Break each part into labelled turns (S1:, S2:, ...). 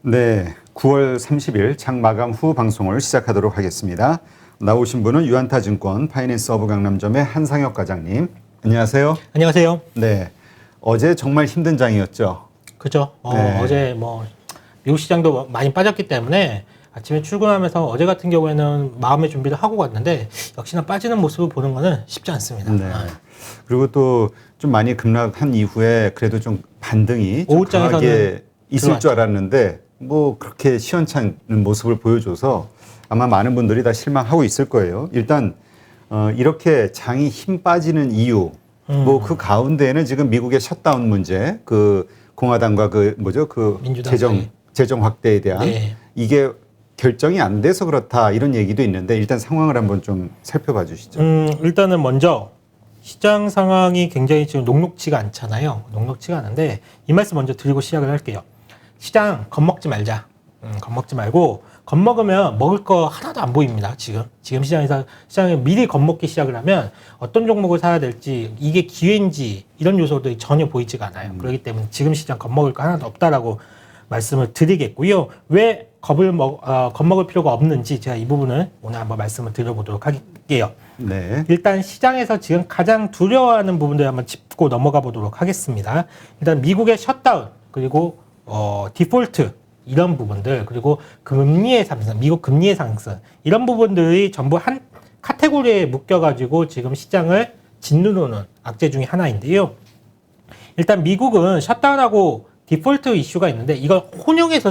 S1: 네, 9월 30일 장 마감 후 방송을 시작하도록 하겠습니다. 나오신 분은 유한타증권 파이낸스 허브 강남점의 한상혁 과장님. 안녕하세요.
S2: 안녕하세요.
S1: 네, 어제 정말 힘든 장이었죠.
S2: 그죠.
S1: 네.
S2: 어제 미국 시장도 많이 빠졌기 때문에 아침에 출근하면서 어제 같은 경우에는 마음의 준비를 하고 갔는데 역시나 빠지는 모습을 보는 거는 쉽지 않습니다.
S1: 네. 그리고 또 좀 많이 급락한 이후에 그래도 좀 반등이 좀 강하게 있을 줄 알았는데 뭐 그렇게 시원찮은 모습을 보여줘서 아마 많은 분들이 다 실망하고 있을 거예요. 일단 이렇게 장이 힘 빠지는 이유, 뭐 그 가운데에는 지금 미국의 셧다운 문제, 그 공화당과 그
S2: 민주당
S1: 재정 확대에 대한
S2: 네.
S1: 이게 결정이 안 돼서 그렇다 이런 얘기도 있는데 일단 상황을 한번 좀 살펴봐 주시죠.
S2: 일단은 먼저 시장 상황이 굉장히 지금 녹록지가 않잖아요. 녹록지가 않은데 이 말씀 먼저 드리고 시작을 할게요. 시장 겁먹지 말자. 겁먹지 말고 겁먹으면 먹을 거 하나도 안 보입니다. 지금 시장에 미리 겁먹기 시작을 하면 어떤 종목을 사야 될지 이게 기회인지 이런 요소들이 전혀 보이지가 않아요. 그렇기 때문에 지금 시장 겁먹을 거 하나도 없다라고 말씀을 드리겠고요. 왜 겁먹을 필요가 없는지 제가 이 부분을 오늘 한번 말씀을 드려보도록 할게요.
S1: 네.
S2: 일단 시장에서 지금 가장 두려워하는 부분들 한번 짚고 넘어가 보도록 하겠습니다. 일단 미국의 셧다운 그리고 디폴트 이런 부분들 그리고 금리의 상승, 미국 금리의 상승 이런 부분들이 전부 한 카테고리에 묶여가지고 지금 시장을 짓누르는 악재 중에 하나인데요. 일단 미국은 셧다운하고 디폴트 이슈가 있는데 이걸 혼용해서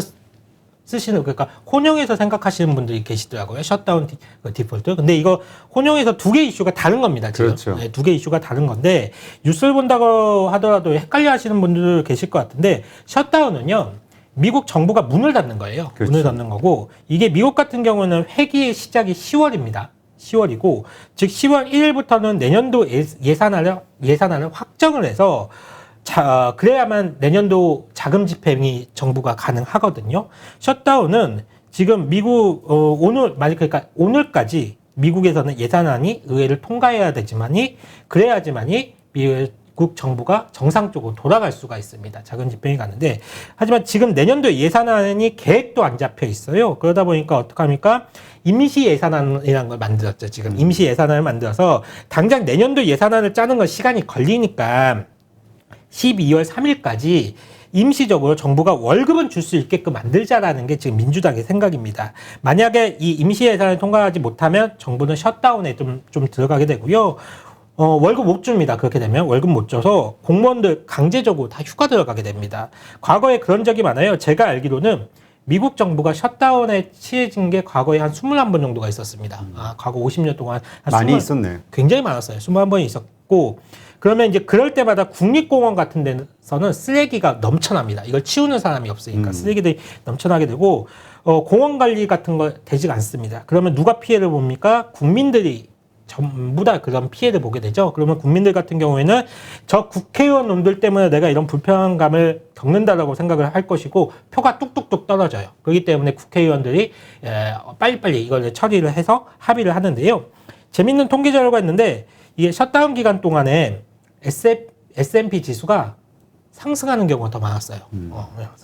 S2: 그러니까 혼용해서 생각하시는 분들이 계시더라고요. 셧다운 디폴트. 근데 이거 혼용해서 두 개 이슈가 다른 겁니다. 지금.
S1: 그렇죠.
S2: 네, 두 개 이슈가 다른 건데 뉴스를 본다고 하더라도 헷갈려 하시는 분들 계실 것 같은데 셧다운은요. 미국 정부가 문을 닫는 거예요.
S1: 그렇죠.
S2: 문을 닫는 거고 이게 미국 같은 경우는 회기의 시작이 10월입니다. 10월이고 즉 10월 1일부터는 내년도 예산안을 확정을 해서 그래야만 내년도 자금 집행이 정부가 가능하거든요. 셧다운은 지금 미국 그러니까 오늘까지 미국에서는 예산안이 의회를 통과해야 되지만이 그래야지만이 미국 정부가 정상적으로 돌아갈 수가 있습니다. 자금 집행이 가는데 하지만 지금 내년도 예산안이 계획도 안 잡혀 있어요. 그러다 보니까 어떡합니까? 임시 예산안이라는 걸 만들었죠. 지금 임시 예산안을 만들어서 당장 내년도 예산안을 짜는 건 시간이 걸리니까 12월 3일까지 임시적으로 정부가 월급은 줄 수 있게끔 만들자라는 게 지금 민주당의 생각입니다. 만약에 이 임시 예산을 통과하지 못하면 정부는 셧다운에 좀 들어가게 되고요. 월급 못 줍니다. 그렇게 되면 월급 못 줘서 공무원들 강제적으로 다 휴가 들어가게 됩니다. 과거에 그런 적이 많아요. 제가 알기로는 미국 정부가 셧다운에 취해진 게 과거에 한 21번 정도가 있었습니다. 과거 50년 동안
S1: 많이 있었네.
S2: 굉장히 많았어요. 21번이 있었고 그러면 이제 그럴 때마다 국립공원 같은 데서는 쓰레기가 넘쳐납니다. 이걸 치우는 사람이 없으니까 쓰레기들이 넘쳐나게 되고 공원 관리 같은 거 되지가 않습니다. 그러면 누가 피해를 봅니까? 국민들이 전부 다 그런 피해를 보게 되죠. 그러면 국민들 같은 경우에는 저 국회의원 놈들 때문에 내가 이런 불편감을 겪는다라고 생각을 할 것이고 표가 뚝뚝뚝 떨어져요. 그렇기 때문에 국회의원들이 빨리빨리 이걸 처리를 해서 합의를 하는데요. 재밌는 통계 자료가 있는데 이게 셧다운 기간 동안에 S&P 지수가 상승하는 경우가 더 많았어요.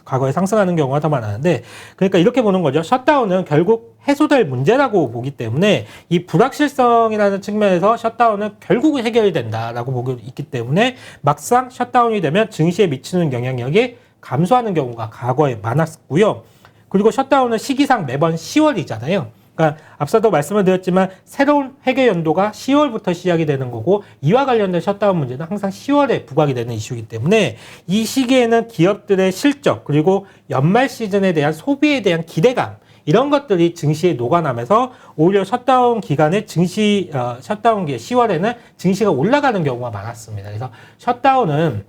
S2: 과거에 상승하는 경우가 더 많았는데 그러니까 이렇게 보는 거죠. 셧다운은 결국 해소될 문제라고 보기 때문에 이 불확실성이라는 측면에서 셧다운은 결국 해결이 된다라고 보고 있기 때문에 막상 셧다운이 되면 증시에 미치는 영향력이 감소하는 경우가 과거에 많았고요. 그리고 셧다운은 시기상 매번 10월이잖아요. 그러니까 앞서도 말씀을 드렸지만 새로운 회계 연도가 10월부터 시작이 되는 거고 이와 관련된 셧다운 문제는 항상 10월에 부각이 되는 이슈이기 때문에 이 시기에는 기업들의 실적 그리고 연말 시즌에 대한 소비에 대한 기대감 이런 것들이 증시에 녹아나면서 오히려 셧다운 기간에 셧다운 기간 10월에는 증시가 올라가는 경우가 많았습니다. 그래서 셧다운은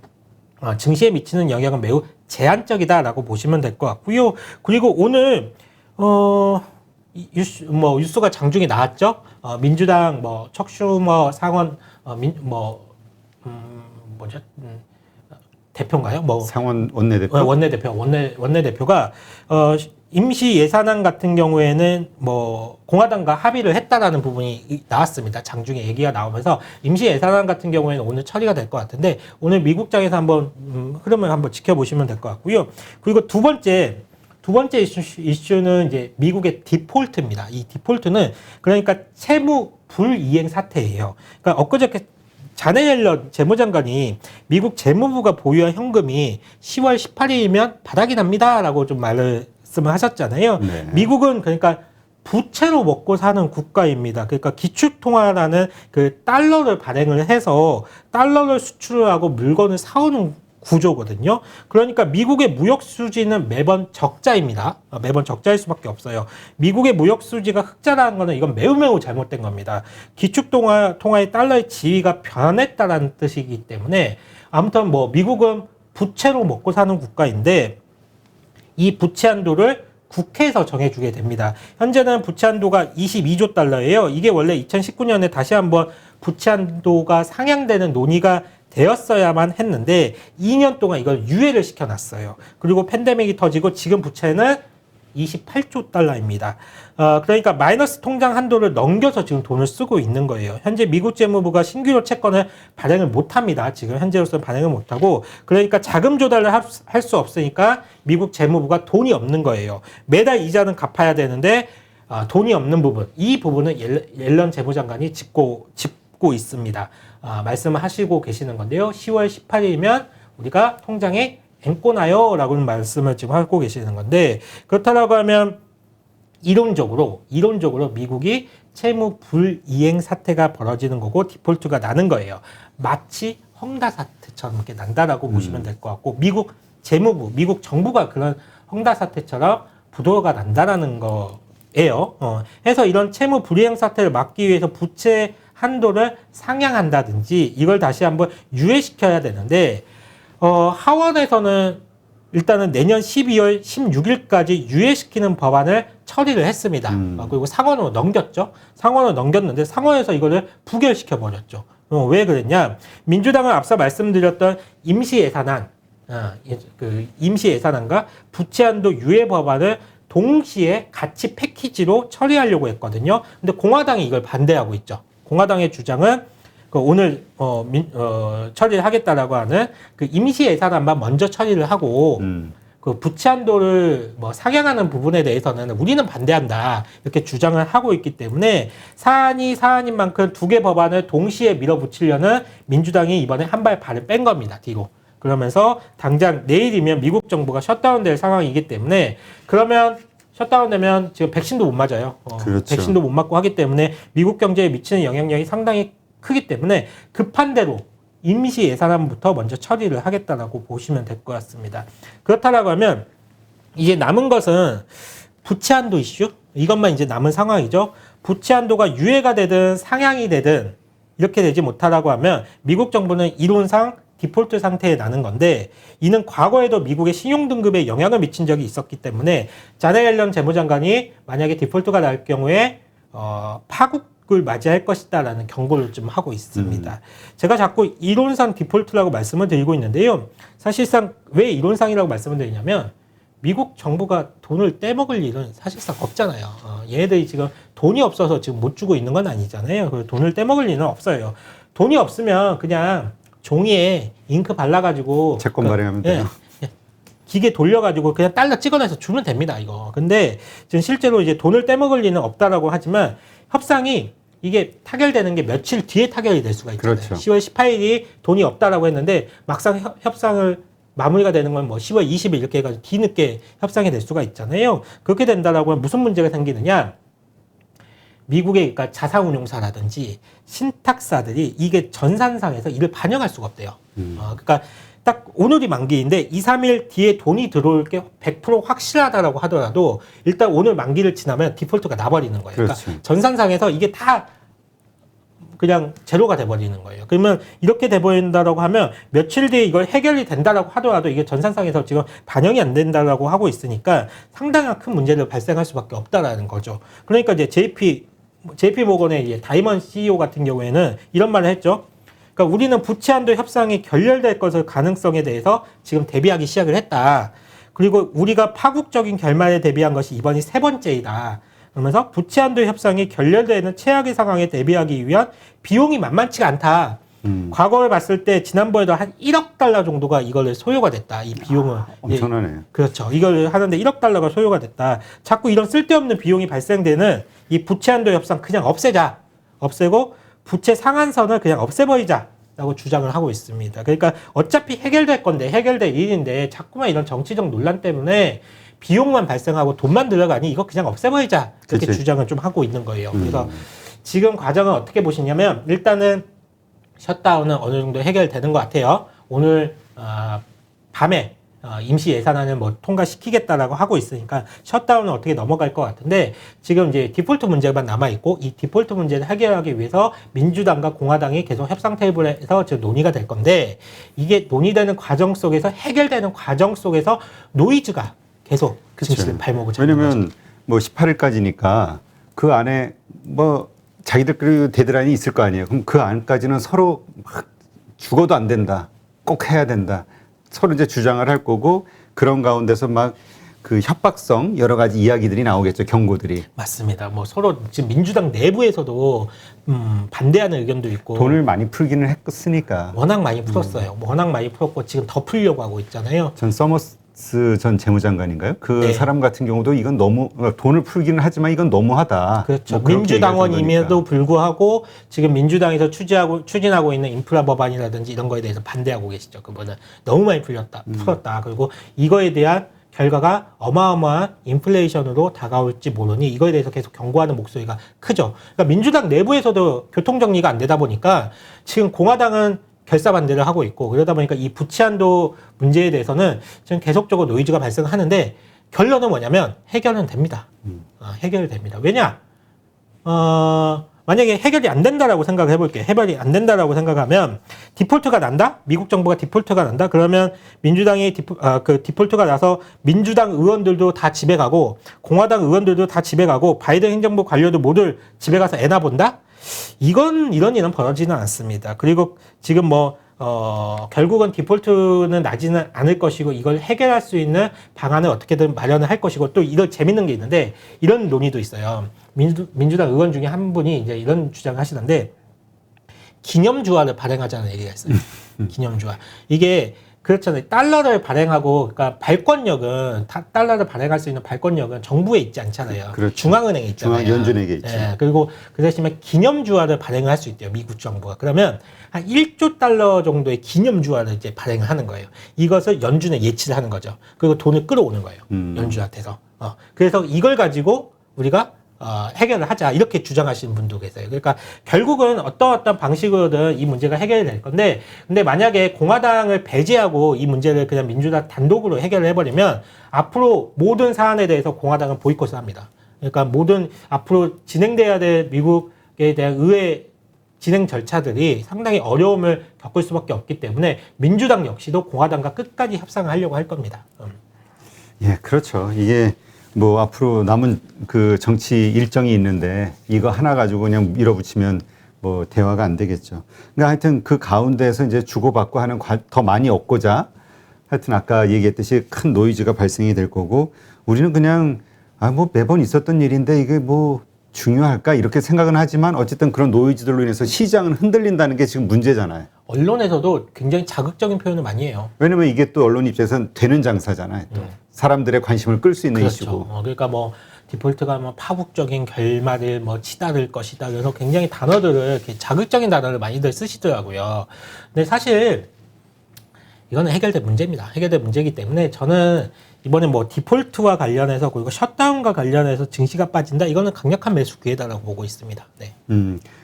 S2: 증시에 미치는 영향은 매우 제한적이다라고 보시면 될 것 같고요. 그리고 오늘 뉴스가 장중에 나왔죠. 민주당 척슈머 상원 대표인가요?
S1: 상원 원내대표.
S2: 원내대표가 임시 예산안 같은 경우에는 공화당과 합의를 했다라는 부분이 나왔습니다. 장중에 얘기가 나오면서 임시 예산안 같은 경우에는 오늘 처리가 될 것 같은데 오늘 미국장에서 한번 흐름을 한번 지켜보시면 될 것 같고요. 그리고 두 번째 두 번째 이슈는 이제 미국의 디폴트입니다. 이 디폴트는 그러니까 채무 불이행 사태예요. 그러니까 엊그저께 자네 옐런 재무장관이 미국 재무부가 보유한 현금이 10월 18일이면 바닥이 납니다라고 좀 말씀을 하셨잖아요.
S1: 네.
S2: 미국은 그러니까 부채로 먹고 사는 국가입니다. 그러니까 기축통화라는 그 달러를 발행을 해서 달러를 수출을 하고 물건을 사오는 구조거든요. 그러니까 미국의 무역 수지는 매번 적자입니다. 매번 적자일 수밖에 없어요. 미국의 무역 수지가 흑자라는 거는 이건 매우 잘못된 겁니다. 기축통화의 달러의 지위가 변했다라는 뜻이기 때문에 아무튼 뭐 미국은 부채로 먹고 사는 국가인데 이 부채 한도를 국회에서 정해주게 됩니다. 현재는 부채 한도가 22조 달러예요. 이게 원래 2019년에 다시 한번 부채 한도가 상향되는 논의가 되었어야만 했는데 2년 동안 이걸 유예를 시켜놨어요. 그리고 팬데믹이 터지고 지금 부채는 28조 달러입니다. 그러니까 마이너스 통장 한도를 넘겨서 지금 돈을 쓰고 있는 거예요. 현재 미국 재무부가 신규로 채권을 발행을 못합니다. 지금 현재로서는 발행을 못하고 그러니까 자금 조달을 할 수 없으니까 미국 재무부가 돈이 없는 거예요. 매달 이자는 갚아야 되는데 돈이 없는 부분, 이 부분은 옐런 재무장관이 짚고 있습니다. 말씀을 하시고 계시는 건데요. 10월 18일이면 우리가 통장에 앵꼬나요 라고는 말씀을 지금 하고 계시는 건데 그렇다라고 하면 이론적으로 미국이 채무 불이행 사태가 벌어지는 거고 디폴트가 나는 거예요. 마치 헝다 사태처럼 이렇게 난다라고 보시면 될 것 같고 미국 재무부, 미국 정부가 그런 헝다 사태처럼 부도가 난다라는 거예요. 해서 이런 채무 불이행 사태를 막기 위해서 부채 한도를 상향한다든지 이걸 다시 한번 유예시켜야 되는데 하원에서는 일단은 내년 12월 16일까지 유예시키는 법안을 처리를 했습니다. 그리고 상원으로 넘겼죠. 상원으로 넘겼는데 상원에서 이거를 부결시켜 버렸죠. 왜 그랬냐? 민주당은 앞서 말씀드렸던 임시예산안, 임시예산안과 부채한도 유예 법안을 동시에 같이 패키지로 처리하려고 했거든요. 근데 공화당이 이걸 반대하고 있죠. 공화당의 주장은 오늘 처리를 하겠다라고 하는 그 임시 예산안만 먼저 처리를 하고 그 부채 한도를 뭐 상향하는 부분에 대해서는 우리는 반대한다 이렇게 주장을 하고 있기 때문에 사안인 만큼 두 개 법안을 동시에 밀어붙이려는 민주당이 이번에 한 발을 뺀 겁니다. 뒤로. 그러면서 당장 내일이면 미국 정부가 셧다운될 상황이기 때문에 그러면 셧다운되면 지금 백신도 못 맞아요.
S1: 그렇죠.
S2: 백신도 못 맞고 하기 때문에 미국 경제에 미치는 영향력이 상당히 크기 때문에 급한 대로 임시 예산안부터 먼저 처리를 하겠다라고 보시면 될 것 같습니다. 그렇다라고 하면 이제 남은 것은 부채 한도 이슈? 이것만 이제 남은 상황이죠. 부채 한도가 유예가 되든 상향이 되든 이렇게 되지 못하라고 하면 미국 정부는 이론상 디폴트 상태에 나는 건데 이는 과거에도 미국의 신용등급에 영향을 미친 적이 있었기 때문에 자네 옐런 재무장관이 만약에 디폴트가 날 경우에 파국을 맞이할 것이다라는 경고를 좀 하고 있습니다. 제가 자꾸 이론상 디폴트라고 말씀을 드리고 있는데요. 사실상 왜 이론상이라고 말씀을 드리냐면 미국 정부가 돈을 떼먹을 일은 사실상 없잖아요. 얘네들이 지금 돈이 없어서 지금 못 주고 있는 건 아니잖아요. 그래서 돈을 떼먹을 일은 없어요. 돈이 없으면 그냥 종이에 잉크 발라가지고
S1: 채권 발행하면 돼요.
S2: 기계 돌려가지고 그냥 달러 찍어내서 주면 됩니다, 이거. 근데 지금 실제로 이제 돈을 떼먹을 리는 없다라고 하지만 협상이 이게 타결되는 게 며칠 뒤에 타결이 될 수가 있잖아요.
S1: 그렇죠.
S2: 10월 18일이 돈이 없다라고 했는데 막상 협상을 마무리가 되는 건 뭐 10월 20일 이렇게 해가지고 뒤늦게 협상이 될 수가 있잖아요. 그렇게 된다라고 하면 무슨 문제가 생기느냐? 미국의 그러니까 자산운용사라든지 신탁사들이 이게 전산상에서 이를 반영할 수가 없대요. 그러니까 딱 오늘이 만기인데 2, 3일 뒤에 돈이 들어올 게 100% 확실하다라고 하더라도 일단 오늘 만기를 지나면 디폴트가 나버리는 거예요.
S1: 그렇지.
S2: 그러니까 전산상에서 이게 다 그냥 제로가 돼버리는 거예요. 그러면 이렇게 돼버린다라고 하면 며칠 뒤에 이걸 해결이 된다라고 하더라도 이게 전산상에서 지금 반영이 안 된다라고 하고 있으니까 상당한 큰 문제를 발생할 수밖에 없다라는 거죠. 그러니까 이제 JP 모건의 이제 다이먼 CEO 같은 경우에는 이런 말을 했죠. 그러니까 우리는 부채 한도 협상이 결렬될 것을 가능성에 대해서 지금 대비하기 시작을 했다. 그리고 우리가 파국적인 결말에 대비한 것이 이번이 세 번째이다. 그러면서 부채 한도 협상이 결렬되는 최악의 상황에 대비하기 위한 비용이 만만치가 않다. 과거를 봤을 때 지난번에도 한 1억 달러 정도가 이걸 소요가 됐다. 이 비용은.
S1: 엄청나네요.
S2: 그렇죠. 이걸 하는데 1억 달러가 소요가 됐다. 자꾸 이런 쓸데없는 비용이 발생되는 이 부채 한도 협상 그냥 없애자. 없애고 부채 상한선을 그냥 없애버리자. 라고 주장을 하고 있습니다. 그러니까 어차피 해결될 건데 해결될 일인데 자꾸만 이런 정치적 논란 때문에 비용만 발생하고 돈만 들어가니 이거 그냥 없애버리자. 그렇게
S1: 그치.
S2: 주장을 좀 하고 있는 거예요. 그래서 지금 과정은 어떻게 보시냐면 일단은 셧다운은 어느 정도 해결되는 것 같아요. 오늘 밤에 임시 예산안을 뭐 통과시키겠다라고 하고 있으니까 셧다운은 어떻게 넘어갈 것 같은데 지금 이제 디폴트 문제만 남아 있고 이 디폴트 문제를 해결하기 위해서 민주당과 공화당이 계속 협상 테이블에서 지금 논의가 될 건데 이게 논의되는 과정 속에서 해결되는 과정 속에서 노이즈가 계속 증시를 발목을 잡는 거죠.
S1: 왜냐면 뭐 18일까지니까 그 안에 뭐 자기들끼리 데드라인이 있을 거 아니에요. 그럼 그 안까지는 서로 막 죽어도 안 된다. 꼭 해야 된다. 서로 이제 주장을 할 거고 그런 가운데서 막 그 협박성 여러 가지 이야기들이 나오겠죠. 경고들이.
S2: 맞습니다. 뭐 서로 지금 민주당 내부에서도 반대하는 의견도 있고
S1: 돈을 많이 풀기는 했으니까.
S2: 워낙 많이 풀었어요. 워낙 많이 풀었고 지금 더 풀려고 하고 있잖아요.
S1: 전 서머스 전 재무장관인가요? 그
S2: 네.
S1: 사람 같은 경우도 이건 너무 돈을 풀기는 하지만 이건 너무하다.
S2: 그렇죠.
S1: 뭐 그렇게
S2: 민주당원임에도 불구하고 지금 민주당에서 추진하고 있는 인프라 법안이라든지 이런 거에 대해서 반대하고 계시죠. 그분은 너무 많이 풀었다. 그리고 이거에 대한 결과가 어마어마한 인플레이션으로 다가올지 모르니 이거에 대해서 계속 경고하는 목소리가 크죠. 그러니까 민주당 내부에서도 교통정리가 안 되다 보니까 지금 공화당은 결사 반대를 하고 있고 그러다 보니까 이 부채 한도 문제에 대해서는 지금 계속적으로 노이즈가 발생하는데 결론은 뭐냐면 해결은 됩니다. 해결됩니다. 왜냐? 만약에 해결이 안 된다라고 생각을 해볼게요. 해결이 안 된다라고 생각하면 디폴트가 난다? 미국 정부가 디폴트가 난다? 그러면 민주당이 디폴트가 나서 민주당 의원들도 다 집에 가고 공화당 의원들도 다 집에 가고 바이든 행정부 관료도 모두 집에 가서 애나 본다? 이런 일은 벌어지는 않습니다. 그리고 지금 결국은 디폴트는 나지는 않을 것이고 이걸 해결할 수 있는 방안을 어떻게든 마련을 할 것이고 또 이거 재밌는 게 있는데 이런 논의도 있어요. 민주당 의원 중에 한 분이 이제 이런 주장을 하시던데 기념주화를 발행하자는 얘기가 있어요. 기념주화. 이게 그렇잖아요. 달러를 발행하고, 그러니까 발권력은, 달러를 발행할 수 있는 발권력은 정부에 있지 않잖아요.
S1: 그렇죠.
S2: 중앙은행에 있잖아요.
S1: 연준에게 있죠.
S2: 예, 그리고 그 대신에 기념주화를 발행을 할 수 있대요. 미국 정부가. 그러면 한 1조 달러 정도의 기념주화를 이제 발행을 하는 거예요. 이것을 연준에 예치를 하는 거죠. 그리고 돈을 끌어오는 거예요. 연준한테서. 그래서 이걸 가지고 우리가 해결을 하자 이렇게 주장하시는 분도 계세요. 그러니까 결국은 어떤 방식으로든 이 문제가 해결이 될 건데 근데 만약에 공화당을 배제하고 이 문제를 그냥 민주당 단독으로 해결을 해버리면 앞으로 모든 사안에 대해서 공화당은 보이콧을 합니다. 그러니까 모든 앞으로 진행돼야 될 미국에 대한 의회 진행 절차들이 상당히 어려움을 겪을 수밖에 없기 때문에 민주당 역시도 공화당과 끝까지 협상을 하려고 할 겁니다.
S1: 예, 그렇죠. 이게 뭐 앞으로 남은 그 정치 일정이 있는데 이거 하나 가지고 그냥 밀어붙이면 뭐 대화가 안 되겠죠. 그러니까 하여튼 그 가운데에서 이제 주고받고 하는 더 많이 얻고자 하여튼 아까 얘기했듯이 큰 노이즈가 발생이 될 거고 우리는 그냥 뭐 매번 있었던 일인데 이게 뭐 중요할까 이렇게 생각은 하지만 어쨌든 그런 노이즈들로 인해서 시장은 흔들린다는 게 지금 문제잖아요.
S2: 언론에서도 굉장히 자극적인 표현을 많이 해요.
S1: 왜냐면 이게 또 언론 입장에서는 되는 장사잖아요. 또 사람들의 관심을 끌 수 있는
S2: 그렇죠.
S1: 이슈고.
S2: 그러니까 디폴트가 파국적인 결말을 치달을 것이다. 그래서 굉장히 단어들을 이렇게 자극적인 단어를 많이들 쓰시더라고요. 근데 사실 이거는 해결될 문제입니다. 해결될 문제이기 때문에 저는 이번에 디폴트와 관련해서 그리고 셧다운과 관련해서 증시가 빠진다. 이거는 강력한 매수 기회다라고 보고 있습니다. 네.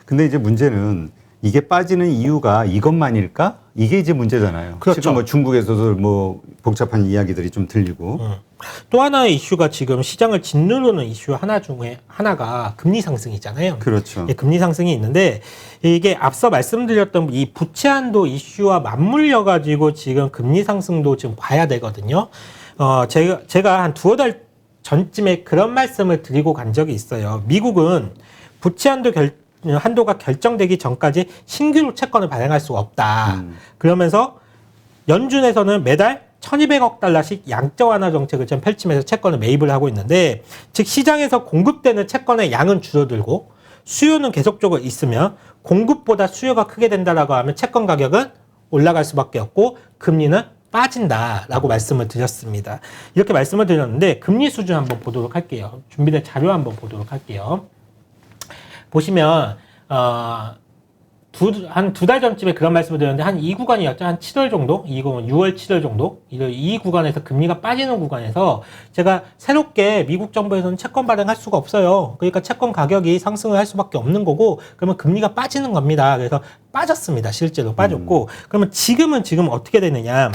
S1: 근데 이제 문제는 이게 빠지는 이유가 이것만일까? 이게 이제 문제잖아요.
S2: 그렇죠.
S1: 지금 중국에서도 복잡한 이야기들이 좀 들리고.
S2: 또 하나의 이슈가 지금 시장을 짓누르는 이슈 하나 중에 하나가 금리 상승이잖아요.
S1: 그렇죠.
S2: 예, 금리 상승이 있는데 이게 앞서 말씀드렸던 이 부채 한도 이슈와 맞물려 가지고 지금 금리 상승도 지금 봐야 되거든요. 제가 한 두어 달 전쯤에 그런 말씀을 드리고 간 적이 있어요. 미국은 부채 한도가 결정되기 전까지 신규로 채권을 발행할 수가 없다. 그러면서 연준에서는 매달 1,200억 달러씩 양적 완화 정책을 좀 펼치면서 채권을 매입을 하고 있는데 즉 시장에서 공급되는 채권의 양은 줄어들고 수요는 계속적으로 있으면 공급보다 수요가 크게 된다라고 하면 채권 가격은 올라갈 수밖에 없고 금리는 빠진다라고 말씀을 드렸습니다. 이렇게 말씀을 드렸는데 금리 수준 한번 보도록 할게요. 준비된 자료 한번 보도록 할게요. 보시면 한 두 달 전쯤에 그런 말씀을 드렸는데 한 이 구간이었죠. 한 7월 정도? 이건 6월, 7월 정도? 이 구간에서 금리가 빠지는 구간에서 제가 새롭게 미국 정부에서는 채권 발행할 수가 없어요. 그러니까 채권 가격이 상승을 할 수밖에 없는 거고 그러면 금리가 빠지는 겁니다. 그래서 빠졌습니다. 실제로 빠졌고 그러면 지금 어떻게 되느냐.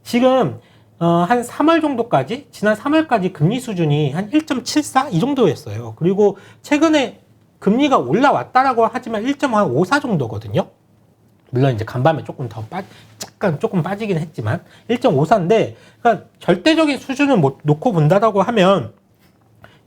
S2: 지금 한 3월 정도까지 지난 3월까지 금리 수준이 한 1.74 이 정도였어요. 그리고 최근에 금리가 올라왔다라고 하지만 1.54 정도거든요. 물론 이제 간밤에 조금 빠지긴 했지만 1.54인데 그러니까 절대적인 수준을 놓고 본다라고 하면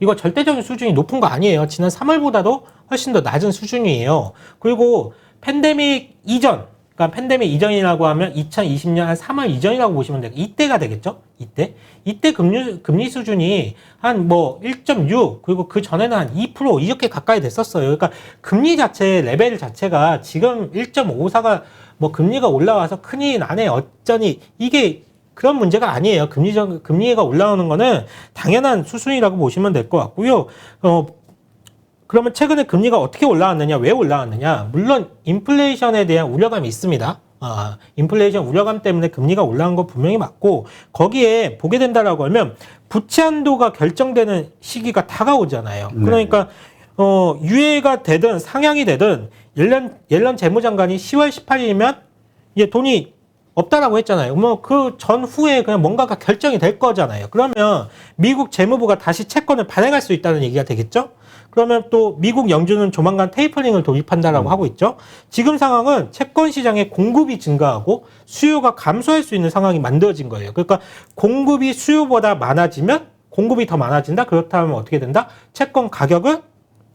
S2: 이거 절대적인 수준이 높은 거 아니에요. 지난 3월보다도 훨씬 더 낮은 수준이에요. 그리고 팬데믹 이전 그러니까 팬데믹 이전이라고 하면 2020년 한 3월 이전이라고 보시면 돼요. 이때가 되겠죠? 이때 금리 수준이 한 뭐 1.6 그리고 그 전에는 한 2% 이렇게 가까이 됐었어요. 그러니까 금리 자체 레벨 자체가 지금 1.54가 뭐 금리가 올라와서 큰일 나네 어쩌니 이게 그런 문제가 아니에요. 금리가 올라오는 거는 당연한 수순이라고 보시면 될 것 같고요. 그러면 최근에 금리가 어떻게 올라왔느냐, 왜 올라왔느냐? 물론 인플레이션에 대한 우려감이 있습니다. 인플레이션 우려감 때문에 금리가 올라간 거 분명히 맞고 거기에 보게 된다라고 하면 부채 한도가 결정되는 시기가 다가오잖아요.
S1: 네.
S2: 그러니까 유예가 되든 상향이 되든 옐런 재무장관이 10월 18일이면 이제 돈이 없다라고 했잖아요. 뭐 그 전후에 그냥 뭔가가 결정이 될 거잖아요. 그러면 미국 재무부가 다시 채권을 발행할 수 있다는 얘기가 되겠죠? 그러면 또 미국 연준은 조만간 테이퍼링을 도입한다라고 하고 있죠. 지금 상황은 채권 시장의 공급이 증가하고 수요가 감소할 수 있는 상황이 만들어진 거예요. 그러니까 공급이 수요보다 많아지면 공급이 더 많아진다. 그렇다면 어떻게 된다? 채권 가격은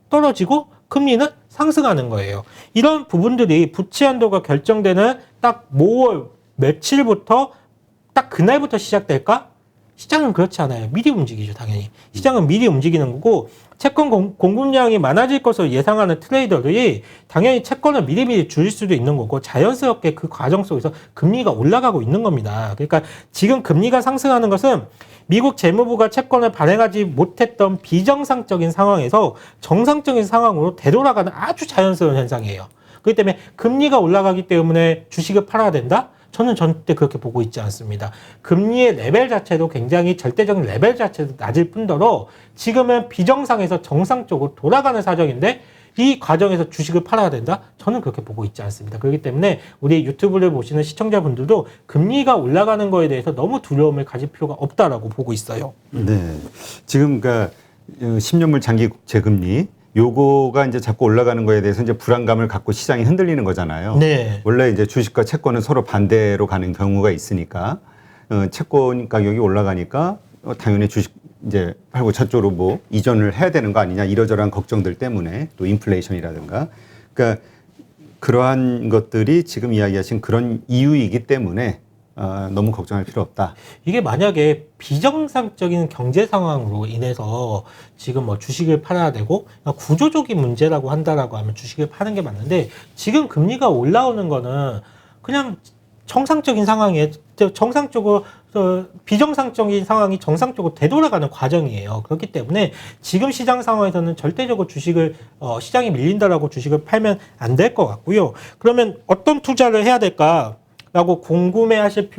S2: 떨어지고 금리는 상승하는 거예요. 이런 부분들이 부채 한도가 결정되는 딱 5월 며칠부터 딱 그날부터 시작될까? 시장은 그렇지 않아요. 미리 움직이죠, 당연히. 시장은 미리 움직이는 거고 채권 공급량이 많아질 것으로 예상하는 트레이더들이 당연히 채권을 미리미리 줄일 수도 있는 거고 자연스럽게 그 과정 속에서 금리가 올라가고 있는 겁니다. 그러니까 지금 금리가 상승하는 것은 미국 재무부가 채권을 발행하지 못했던 비정상적인 상황에서 정상적인 상황으로 되돌아가는 아주 자연스러운 현상이에요. 그렇기 때문에 금리가 올라가기 때문에 주식을 팔아야 된다? 저는 절대 그렇게 보고 있지 않습니다. 금리의 레벨 자체도 굉장히 절대적인 레벨 자체도 낮을 뿐더러 지금은 비정상에서 정상적으로 돌아가는 사정인데 이 과정에서 주식을 팔아야 된다? 저는 그렇게 보고 있지 않습니다. 그렇기 때문에 우리 유튜브를 보시는 시청자분들도 금리가 올라가는 거에 대해서 너무 두려움을 가질 필요가 없다라고 보고 있어요.
S1: 네. 지금 그러니까 10년물 장기 국채금리 요거가 이제 자꾸 올라가는 거에 대해서 이제 불안감을 갖고 시장이 흔들리는 거잖아요.
S2: 네.
S1: 원래 이제 주식과 채권은 서로 반대로 가는 경우가 있으니까 채권 가격이 올라가니까 당연히 주식 이제 팔고 저쪽으로 뭐 이전을 해야 되는 거 아니냐 이러저러한 걱정들 때문에 또 인플레이션이라든가 그러니까 그러한 것들이 지금 이야기하신 그런 이유이기 때문에 너무 걱정할 필요 없다.
S2: 이게 만약에 비정상적인 경제 상황으로 인해서 지금 뭐 주식을 팔아야 되고 구조적인 문제라고 한다라고 하면 주식을 파는 게 맞는데 지금 금리가 올라오는 거는 그냥 정상적인 상황에 정상적으로 비정상적인 상황이 정상적으로 되돌아가는 과정이에요. 그렇기 때문에 지금 시장 상황에서는 절대적으로 주식을 시장이 밀린다라고 주식을 팔면 안 될 것 같고요. 그러면 어떤 투자를 해야 될까? 라고 궁금해하실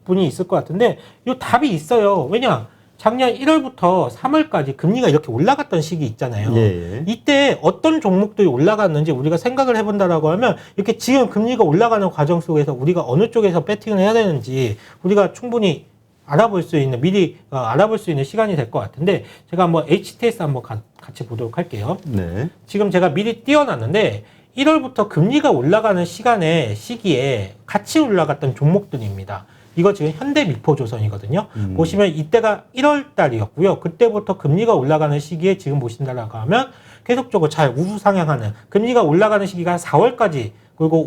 S2: 분이 있을 것 같은데 이 답이 있어요. 왜냐? 작년 1월부터 3월까지 금리가 이렇게 올라갔던 시기 있잖아요.
S1: 예.
S2: 이때 어떤 종목들이 올라갔는지 우리가 생각을 해본다라고 하면 이렇게 지금 금리가 올라가는 과정 속에서 우리가 어느 쪽에서 배팅을 해야 되는지 우리가 충분히 알아볼 수 있는 미리 알아볼 수 있는 시간이 될 것 같은데 제가 한번 HTS 한번 같이 보도록 할게요.
S1: 네.
S2: 지금 제가 미리 띄워놨는데 1월부터 금리가 올라가는 시기에 같이 올라갔던 종목들입니다. 이거 지금 현대미포조선이거든요. 보시면 이때가 1월 달이었고요. 그때부터 금리가 올라가는 시기에 지금 보신다라고 하면 계속적으로 잘 우상향하는 금리가 올라가는 시기가 4월까지 그리고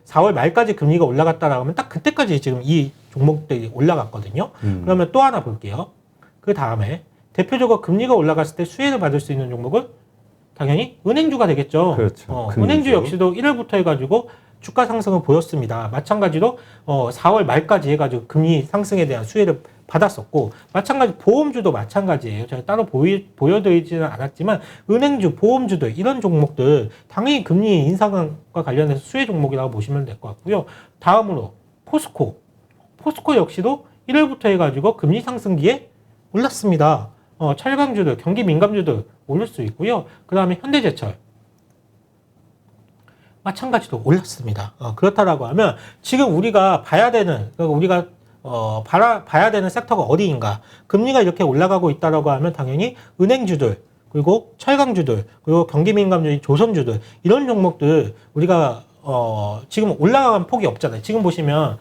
S2: 4월 말까지 금리가 올라갔다라고 하면 딱 그때까지 지금 이 종목들이 올라갔거든요. 그러면 또 하나 볼게요. 그 다음에 대표적으로 금리가 올라갔을 때 수혜를 받을 수 있는 종목은 당연히 은행주가 되겠죠.
S1: 그렇죠.
S2: 은행주 역시도 1월부터 해가지고 주가 상승을 보였습니다. 마찬가지로 4월 말까지 해가지고 금리 상승에 대한 수혜를 받았었고, 마찬가지 보험주도 마찬가지예요. 제가 따로 보여드리지는 않았지만 은행주, 보험주들 이런 종목들 당연히 금리 인상과 관련해서 수혜 종목이라고 보시면 될 것 같고요. 다음으로 포스코 역시도 1월부터 해가지고 금리 상승기에 올랐습니다. 철강주들, 경기 민감주들 오를 수 있고요. 그 다음에 현대제철 마찬가지로 올랐습니다. 그렇다라고 하면 지금 우리가 봐야 되는, 그러니까 우리가 봐야 되는 섹터가 어디인가? 금리가 이렇게 올라가고 있다라고 하면 당연히 은행주들, 그리고 철강주들, 그리고 경기민감주의 조선주들 이런 종목들 우리가 지금 올라간 폭이 없잖아요. 지금 보시면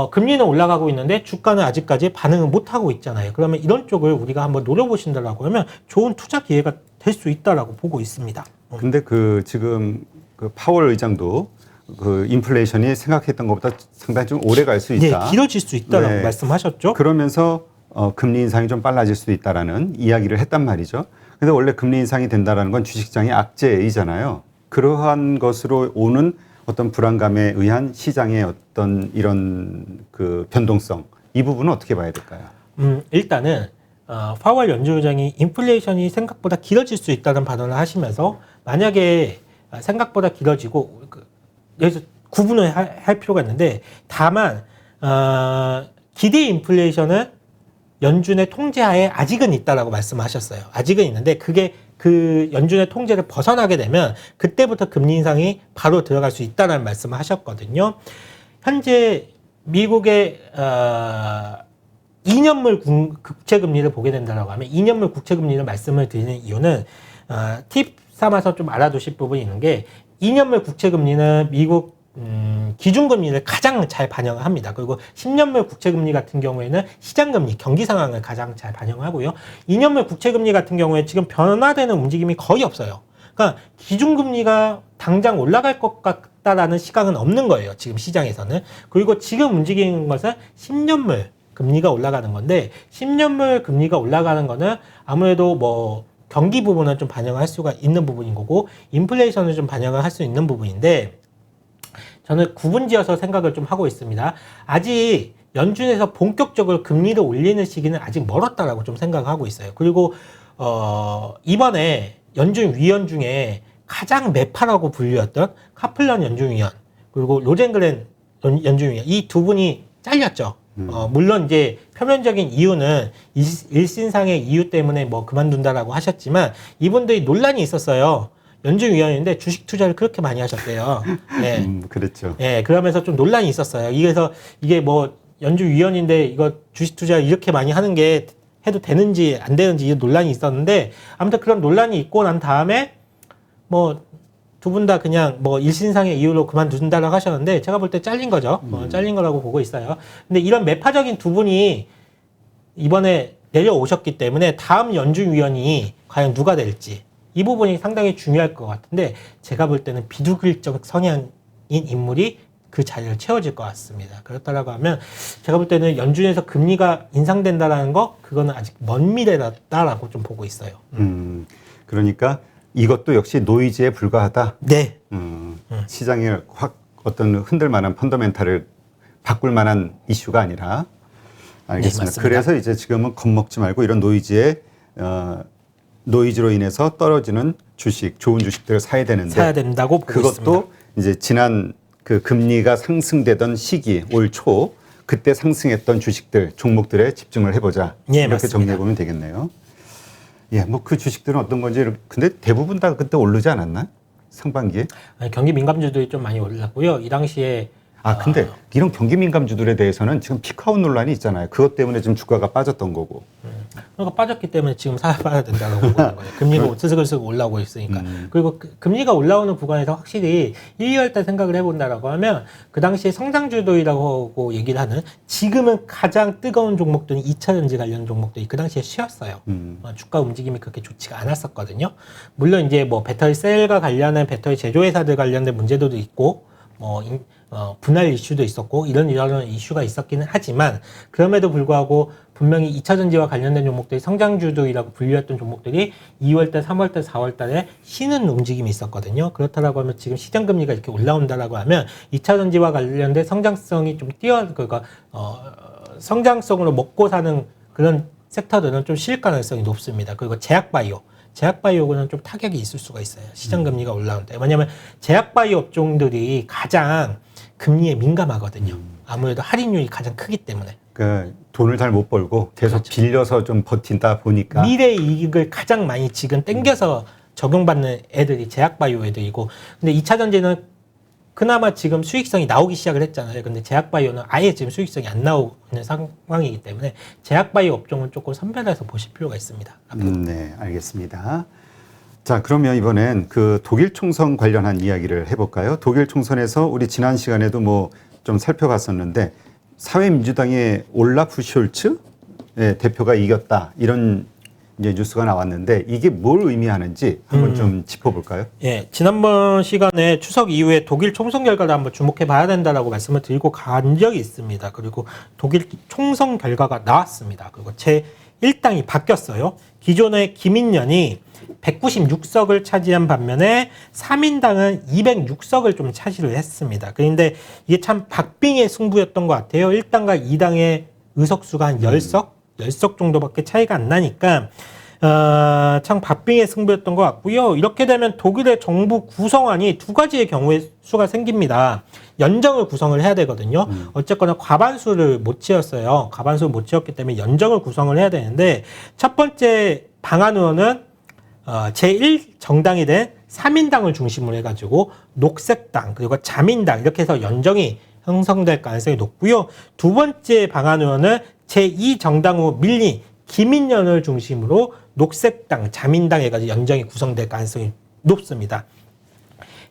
S2: 금리는 올라가고 있는데 주가는 아직까지 반응을 못 하고 있잖아요. 그러면 이런 쪽을 우리가 한번 노려보신다라고 하면 좋은 투자 기회가 될 수 있다라고 보고 있습니다.
S1: 근데 지금 파월 의장도 인플레이션이 생각했던 것보다 상당히 좀 오래 갈 수 있다.
S2: 네, 길어질 수 있다라고
S1: 네.
S2: 말씀하셨죠.
S1: 그러면서 금리 인상이 좀 빨라질 수도 있다라는 이야기를 했단 말이죠. 근데 원래 금리 인상이 된다라는 건 주식시장의 악재이잖아요. 그러한 것으로 오는 어떤 불안감에 의한 시장의 어떤 이런 변동성, 이 부분은 어떻게 봐야 될까요?
S2: 일단은 파월 연준의장이 인플레이션이 생각보다 길어질 수 있다는 발언을 하시면서 만약에 생각보다 길어지고 여기서 구분을 할 필요가 있는데, 다만 기대 인플레이션은 연준의 통제하에 아직은 있다라고 말씀하셨어요. 아직은 있는데 그게 그 연준의 통제를 벗어나게 되면 그때부터 금리 인상이 바로 들어갈 수 있다는 말씀을 하셨거든요. 현재 미국의 2년물 국채금리를 보게 된다고 하면 2년물 국채금리를 말씀을 드리는 이유는 팁 삼아서 좀 알아두실 부분이 있는 게, 2년물 국채금리는 미국 기준금리를 가장 잘 반영을 합니다. 그리고 10년물 국채금리 같은 경우에는 시장금리, 경기 상황을 가장 잘 반영하고요. 2년물 국채금리 같은 경우에 지금 변화되는 움직임이 거의 없어요. 그러니까 기준금리가 당장 올라갈 것 같다라는 시각은 없는 거예요. 지금 시장에서는. 그리고 지금 움직이는 것은 10년물 금리가 올라가는 건데, 10년물 금리가 올라가는 거는 아무래도 경기 부분을 좀 반영을 할 수가 있는 부분인 거고, 인플레이션을 좀 반영을 할 수 있는 부분인데, 저는 구분지어서 생각을 좀 하고 있습니다. 아직 연준에서 본격적으로 금리를 올리는 시기는 아직 멀었다라고 좀 생각을 하고 있어요. 그리고 이번에 연준 위원 중에 가장 매파라고 불렸던 카플런 연준위원, 그리고 로젠글렌 연준위원, 이 두 분이 잘렸죠. 물론 이제 표면적인 이유는 일신상의 이유 때문에 그만둔다라고 하셨지만, 이분들이 논란이 있었어요. 연준위원인데 주식 투자를 그렇게 많이 하셨대요. 네.
S1: 그랬죠.
S2: 네, 그러면서 좀 논란이 있었어요. 그래서 이게 연준위원인데 이거 주식 투자 이렇게 많이 하는 게 해도 되는지 안 되는지 논란이 있었는데, 아무튼 그런 논란이 있고 난 다음에 두 분 다 그냥 일신상의 이유로 그만둔다라고 하셨는데, 제가 볼 때 잘린 거죠. 잘린 거라고 보고 있어요. 근데 이런 매파적인 두 분이 이번에 내려오셨기 때문에 다음 연준위원이 과연 누가 될지, 이 부분이 상당히 중요할 것 같은데, 제가 볼 때는 비두글적 성향인 인물이 그 자리를 채워질 것 같습니다. 그렇다라고 하면 제가 볼 때는 연준에서 금리가 인상된다라는 거, 그거는 아직 먼 미래다라고 좀 보고 있어요.
S1: 그러니까 이것도 역시 노이즈에 불과하다.
S2: 네.
S1: 시장에 확 어떤 흔들 만한 펀더멘탈을 바꿀 만한 이슈가 아니라. 알겠습니다.
S2: 네,
S1: 그래서 이제 지금은 겁먹지 말고 이런 노이즈로 인해서 떨어지는 주식, 좋은 주식들을 사야 되는데,
S2: 사야 된다고 보고
S1: 그것도
S2: 있습니다.
S1: 이제 지난 금리가 상승되던 시기, 올 초 그때 상승했던 주식들, 종목들에 집중을 해보자.
S2: 예,
S1: 이렇게
S2: 맞습니다.
S1: 정리해 보면 되겠네요. 예, 그 주식들은 어떤 건지, 근데 대부분 다 그때 오르지 않았나? 상반기에?
S2: 경기 민감주들이 좀 많이 올랐고요. 이 당시에
S1: 근데 이런 경기 민감주들에 대해서는 지금 피크아웃 논란이 있잖아요. 그것 때문에 지금 주가가 빠졌던 거고.
S2: 그러니까 빠졌기 때문에 지금 사야 된다고 보고 있는 거예요. 금리가 스슬슬 올라오고 있으니까. 그리고 금리가 올라오는 구간에서 확실히 1, 2월 때 생각을 해본다라고 하면, 그 당시에 성장주도이라고 얘기를 하는, 지금은 가장 뜨거운 종목들은 2차전지 관련 종목들이 그 당시에 쉬었어요. 주가 움직임이 그렇게 좋지가 않았었거든요. 물론 이제 배터리 셀과 관련한 배터리 제조회사들 관련된 문제도 있고, 분할 이슈도 있었고 이런 이슈가 있었기는 하지만 그럼에도 불구하고 분명히 2차 전지와 관련된 종목들이 성장주들이라고 분류했던 종목들이 2월달, 3월달, 4월달에 쉬는 움직임이 있었거든요. 그렇다라고 하면 지금 시장 금리가 이렇게 올라온다라고 하면 2차 전지와 관련된 성장성이 좀 성장성으로 먹고 사는 그런 섹터들은 좀 실 가능성이 높습니다. 그리고 제약바이오는 좀 타격이 있을 수가 있어요. 시장 금리가 올라올 때. 왜냐하면 제약바이오 업종들이 가장 금리에 민감하거든요. 아무래도 할인율이 가장 크기 때문에.
S1: 그 돈을 잘 못 벌고 계속
S2: 그렇죠.
S1: 빌려서 좀 버틴다 보니까
S2: 미래 이익을 가장 많이 지금 땡겨서 적용받는 애들이 제약바이오 애들이고, 근데 2차 전지는 그나마 지금 수익성이 나오기 시작을 했잖아요. 근데 제약바이오는 아예 지금 수익성이 안 나오는 상황이기 때문에 제약바이오 업종은 조금 선별해서 보실 필요가 있습니다.
S1: 네, 알겠습니다. 자, 그러면 이번엔 그 독일 총선 관련한 이야기를 해볼까요? 독일 총선에서 우리 지난 시간에도 뭐 좀 살펴봤었는데 사회민주당의 올라프 숄츠 대표가 이겼다 이런 이제 뉴스가 나왔는데 이게 뭘 의미하는지 한번 좀 짚어볼까요?
S2: 예, 지난번 시간에 추석 이후에 독일 총선 결과를 한번 주목해 봐야 된다라고 말씀을 드리고 간 적이 있습니다. 그리고 독일 총선 결과가 나왔습니다. 그리고 제1당이 바뀌었어요. 기존의 기민련이 196석을 차지한 반면에 3인당은 206석을 좀 차지를 했습니다. 그런데 이게 참 박빙의 승부였던 것 같아요. 1당과 2당의 의석수가 한 10석 정도밖에 차이가 안 나니까 참 박빙의 승부였던 것 같고요. 이렇게 되면 독일의 정부 구성안이 두 가지의 경우의 수가 생깁니다. 연정을 구성을 해야 되거든요. 어쨌거나 과반수를 못 채웠어요. 과반수를 못 채웠기 때문에 연정을 구성을 해야 되는데 첫 번째 방안으로는 제1정당이 된 3인당을 중심으로 해가지고 녹색당 그리고 자민당 이렇게 해서 연정이 형성될 가능성이 높고요. 두 번째 방안으로는 제2정당으로 밀린 기민련을 중심으로 녹색당, 자민당 해가지고 연정이 구성될 가능성이 높습니다.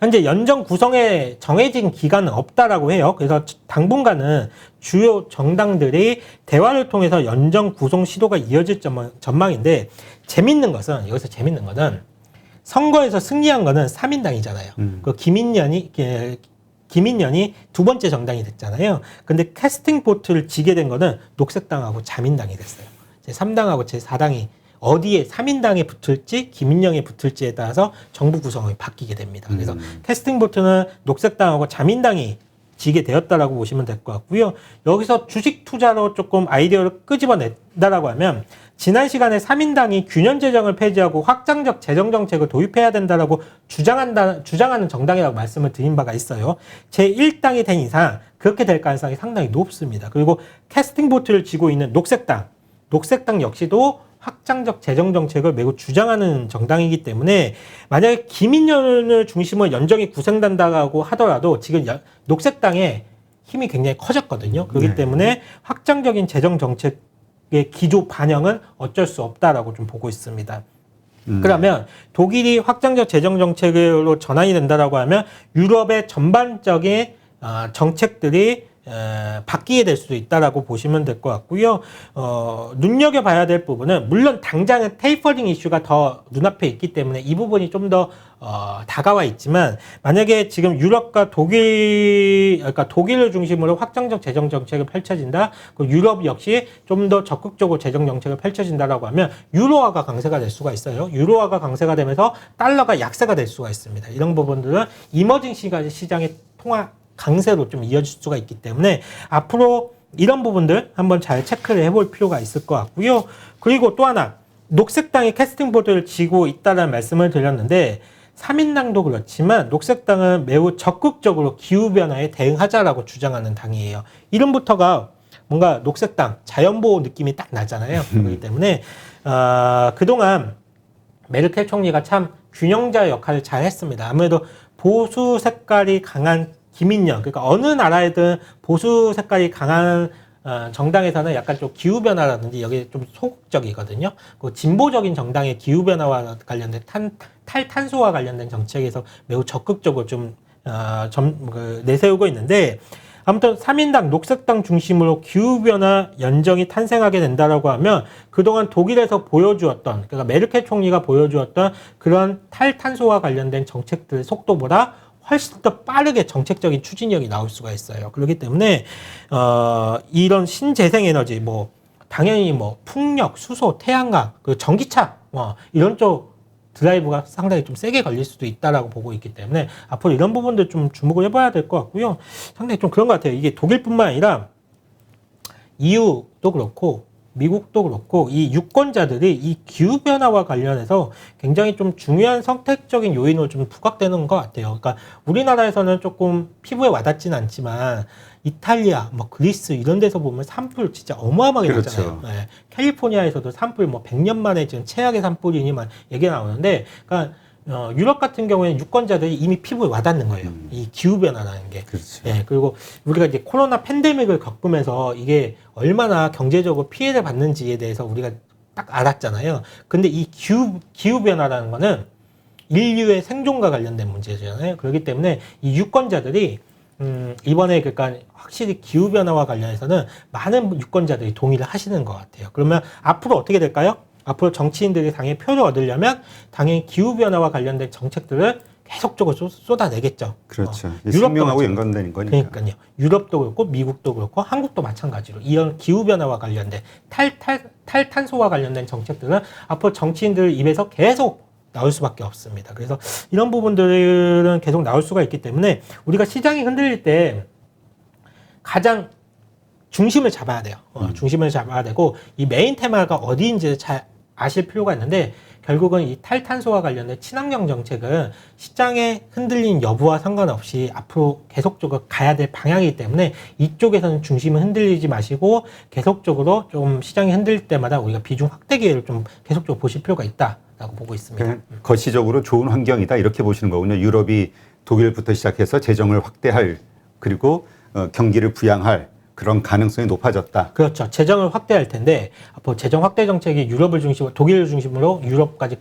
S2: 현재 연정 구성에 정해진 기간은 없다라고 해요. 그래서 당분간은 주요 정당들이 대화를 통해서 연정 구성 시도가 이어질 전망인데 여기서 재밌는 것은 선거에서 승리한 거는 3인당이잖아요. 그 기민련이 두 번째 정당이 됐잖아요. 근데 캐스팅 보트를 지게 된 거는 녹색당하고 자민당이 됐어요. 제3당하고 제4당이 어디에 3인당에 붙을지 기민령에 붙을지에 따라서 정부 구성이 바뀌게 됩니다. 그래서 캐스팅 보트는 녹색당하고 자민당이 지게 되었다라고 보시면 될 것 같고요. 여기서 주식 투자로 조금 아이디어를 끄집어낸다라고 하면 지난 시간에 3인당이 균형 재정을 폐지하고 확장적 재정 정책을 도입해야 된다라고 주장하는 정당이라고 말씀을 드린 바가 있어요. 제1당이 된 이상 그렇게 될 가능성이 상당히 높습니다. 그리고 캐스팅 보트를 지고 있는 녹색당 역시도 확장적 재정 정책을 매우 주장하는 정당이기 때문에 만약에 기민련을 중심으로 연정이 구성된다고 하더라도 지금 녹색당의 힘이 굉장히 커졌거든요. 그렇기 때문에 확장적인 재정 정책의 기조 반영은 어쩔 수 없다라고 좀 보고 있습니다. 그러면 독일이 확장적 재정 정책으로 전환이 된다라고 하면 유럽의 전반적인 정책들이 바뀌게 될 수도 있다라고 보시면 될 것 같고요. 눈여겨봐야 될 부분은 물론 당장은 테이퍼링 이슈가 더 눈앞에 있기 때문에 이 부분이 좀 더 다가와 있지만 만약에 지금 유럽과 독일을 중심으로 확장적 재정 정책을 펼쳐진다. 그 유럽 역시 좀 더 적극적으로 재정 정책을 펼쳐진다라고 하면 유로화가 강세가 될 수가 있어요. 유로화가 강세가 되면서 달러가 약세가 될 수가 있습니다. 이런 부분들은 이머징 시장의 통화 강세로 좀 이어질 수가 있기 때문에 앞으로 이런 부분들 한번 잘 체크를 해볼 필요가 있을 것 같고요. 그리고 또 하나 녹색당이 캐스팅 보드를 지고 있다는 말씀을 드렸는데 3인당도 그렇지만 녹색당은 매우 적극적으로 기후변화에 대응하자라고 주장하는 당이에요. 이름부터가 뭔가 녹색당, 자연보호 느낌이 딱 나잖아요. 그렇기 때문에 그동안 메르켈 총리가 참 균형자 역할을 잘 했습니다. 아무래도 보수 색깔이 강한 기민련, 그러니까 어느 나라에든 보수 색깔이 강한 정당에서는 약간 좀 기후변화라든지 여기에 좀 소극적이거든요. 그 진보적인 정당의 기후변화와 관련된 탈탄소와 관련된 정책에서 매우 적극적으로 좀 내세우고 있는데 아무튼 3인당, 녹색당 중심으로 기후변화 연정이 탄생하게 된다라고 하면 그동안 독일에서 보여주었던, 그러니까 메르켈 총리가 보여주었던 그런 탈탄소와 관련된 정책들의 속도보다 훨씬 더 빠르게 정책적인 추진력이 나올 수가 있어요. 그렇기 때문에 이런 신재생에너지 뭐 당연히 뭐 풍력, 수소, 태양광, 그 전기차 이런 쪽 드라이브가 상당히 좀 세게 걸릴 수도 있다라고 보고 있기 때문에 앞으로 이런 부분들 좀 주목을 해봐야 될 것 같고요. 상당히 좀 그런 것 같아요. 이게 독일뿐만 아니라 EU도 그렇고 미국도 그렇고 이 유권자들이 이 기후변화와 관련해서 굉장히 좀 중요한 선택적인 요인으로 좀 부각되는 것 같아요. 그러니까 우리나라에서는 조금 피부에 와닿지는 않지만 이탈리아, 뭐 그리스 이런 데서 보면 산불 진짜 어마어마하게
S1: 그렇죠.
S2: 나잖아요. 네. 캘리포니아에서도 산불 뭐 100년 만에 지금 최악의 산불이니만 얘기가 나오는데, 그러니까 유럽 같은 경우에는 유권자들이 이미 피부에 와닿는 거예요. 이 기후변화라는 게.
S1: 그렇죠.
S2: 예, 그리고 우리가 이제 코로나 팬데믹을 겪으면서 이게 얼마나 경제적으로 피해를 받는지에 대해서 우리가 딱 알았잖아요. 근데 이 기후변화라는 거는 인류의 생존과 관련된 문제잖아요. 그렇기 때문에 이 유권자들이 이번에 그러니까 확실히 기후변화와 관련해서는 많은 유권자들이 동의를 하시는 것 같아요. 그러면 앞으로 어떻게 될까요? 앞으로 정치인들이 당연히 표를 얻으려면 당연히 기후변화와 관련된 정책들을 계속적으로 쏟아내겠죠.
S1: 그렇죠.
S2: 유럽도
S1: 생명하고
S2: 마찬가지로.
S1: 연관되는 거니까.
S2: 그러니까요. 유럽도 그렇고 미국도 그렇고 한국도 마찬가지로 이런 기후변화와 관련된 탈탄소와 관련된 정책들은 앞으로 정치인들 입에서 계속 나올 수밖에 없습니다. 그래서 이런 부분들은 계속 나올 수가 있기 때문에 우리가 시장이 흔들릴 때 가장 중심을 잡아야 돼요. 중심을 잡아야 되고 이 메인 테마가 어디인지 잘 아실 필요가 있는데, 결국은 이 탈탄소와 관련된 친환경 정책은 시장의 흔들린 여부와 상관없이 앞으로 계속적으로 가야 될 방향이기 때문에 이쪽에서는 중심을 흔들리지 마시고 계속적으로 좀 시장이 흔들릴 때마다 우리가 비중 확대 기회를 좀 계속적으로 보실 필요가 있다라고 보고 있습니다.
S1: 거시적으로 좋은 환경이다 이렇게 보시는 거군요. 유럽이 독일부터 시작해서 재정을 확대할, 그리고 경기를 부양할 그런 가능성이 높아졌다.
S2: 그렇죠. 재정을 확대할 텐데 앞으로 재정 확대 정책이 유럽을 중심으로 독일을 중심으로 유럽까지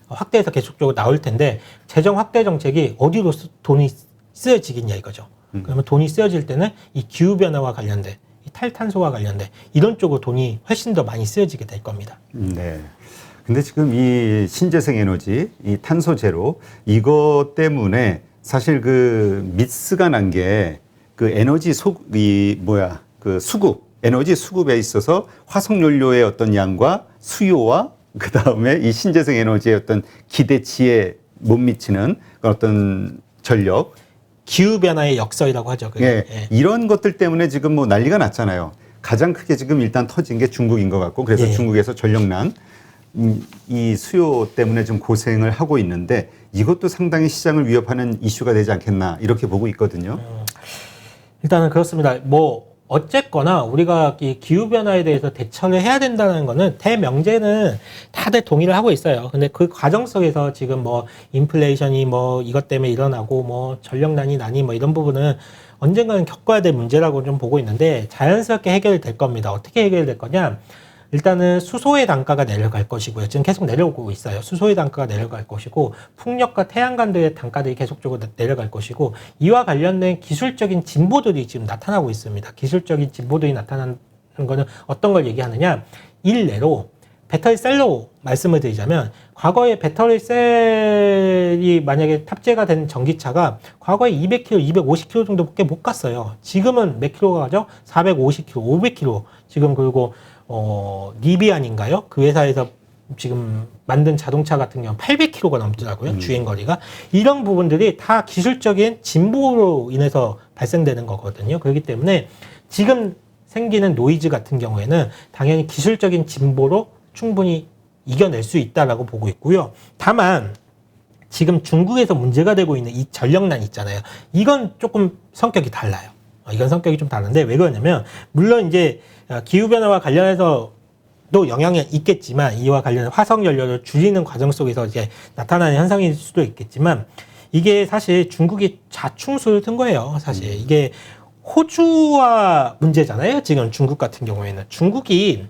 S2: 확대해서 계속적으로 나올 텐데, 재정 확대 정책이 어디로 돈이 쓰여지겠냐 이거죠. 그러면 돈이 쓰여질 때는 이 기후 변화와 관련된, 이 탈탄소와 관련된 이런 쪽으로 돈이 훨씬 더 많이 쓰여지게 될 겁니다.
S1: 네. 근데 지금 이 신재생 에너지, 이 탄소 제로 이것 때문에 사실 그 미스가 난 게 그 에너지 수급, 에너지 수급에 있어서 화석 연료의 어떤 양과 수요와 그 다음에 이 신재생 에너지의 어떤 기대치에 못 미치는 어떤 전력,
S2: 기후 변화의 역설이라고 하죠. 그게.
S1: 예,
S2: 예.
S1: 이런 것들 때문에 지금 뭐 난리가 났잖아요. 가장 크게 지금 일단 터진 게 중국인 것 같고, 그래서
S2: 예.
S1: 중국에서 전력난 이 수요 때문에 좀 고생을 하고 있는데, 이것도 상당히 시장을 위협하는 이슈가 되지 않겠나 이렇게 보고 있거든요.
S2: 일단은 그렇습니다. 뭐 어쨌거나 우리가 이 기후변화에 대해서 대처를 해야 된다는 거는 대명제는 다들 동의를 하고 있어요. 근데 그 과정 속에서 지금 뭐 인플레이션이 뭐 이것 때문에 일어나고 뭐 전력난이 나니 뭐 이런 부분은 언젠가는 겪어야 될 문제라고 좀 보고 있는데, 자연스럽게 해결될 겁니다. 어떻게 해결될 거냐? 일단은 수소의 단가가 내려갈 것이고요. 지금 계속 내려오고 있어요. 수소의 단가가 내려갈 것이고, 풍력과 태양광들의 단가들이 계속적으로 내려갈 것이고, 이와 관련된 기술적인 진보들이 지금 나타나고 있습니다. 기술적인 진보들이 나타나는 거는 어떤 걸 얘기하느냐? 일례로 배터리 셀로 말씀을 드리자면, 과거에 배터리 셀이 만약에 탑재가 된 전기차가 과거에 200km, 250km 정도밖에 못 갔어요. 지금은 몇 킬로가 가죠? 450km, 500km. 지금 그리고 니비안인가요? 그 회사에서 지금 만든 자동차 같은 경우는 800km가 넘더라고요. 주행거리가. 이런 부분들이 다 기술적인 진보로 인해서 발생되는 거거든요. 그렇기 때문에 지금 생기는 노이즈 같은 경우에는 당연히 기술적인 진보로 충분히 이겨낼 수 있다라고 보고 있고요. 다만 지금 중국에서 문제가 되고 있는 이 전력난 있잖아요. 이건 조금 성격이 달라요. 이건 성격이 좀 다른데, 왜 그러냐면, 물론 이제 기후변화와 관련해서도 영향이 있겠지만, 이와 관련해서 화석연료를 줄이는 과정 속에서 이제 나타나는 현상일 수도 있겠지만, 이게 사실 중국이 자충수를 튼 거예요. 사실 이게 호주와 문제잖아요. 지금 중국 같은 경우에는 중국이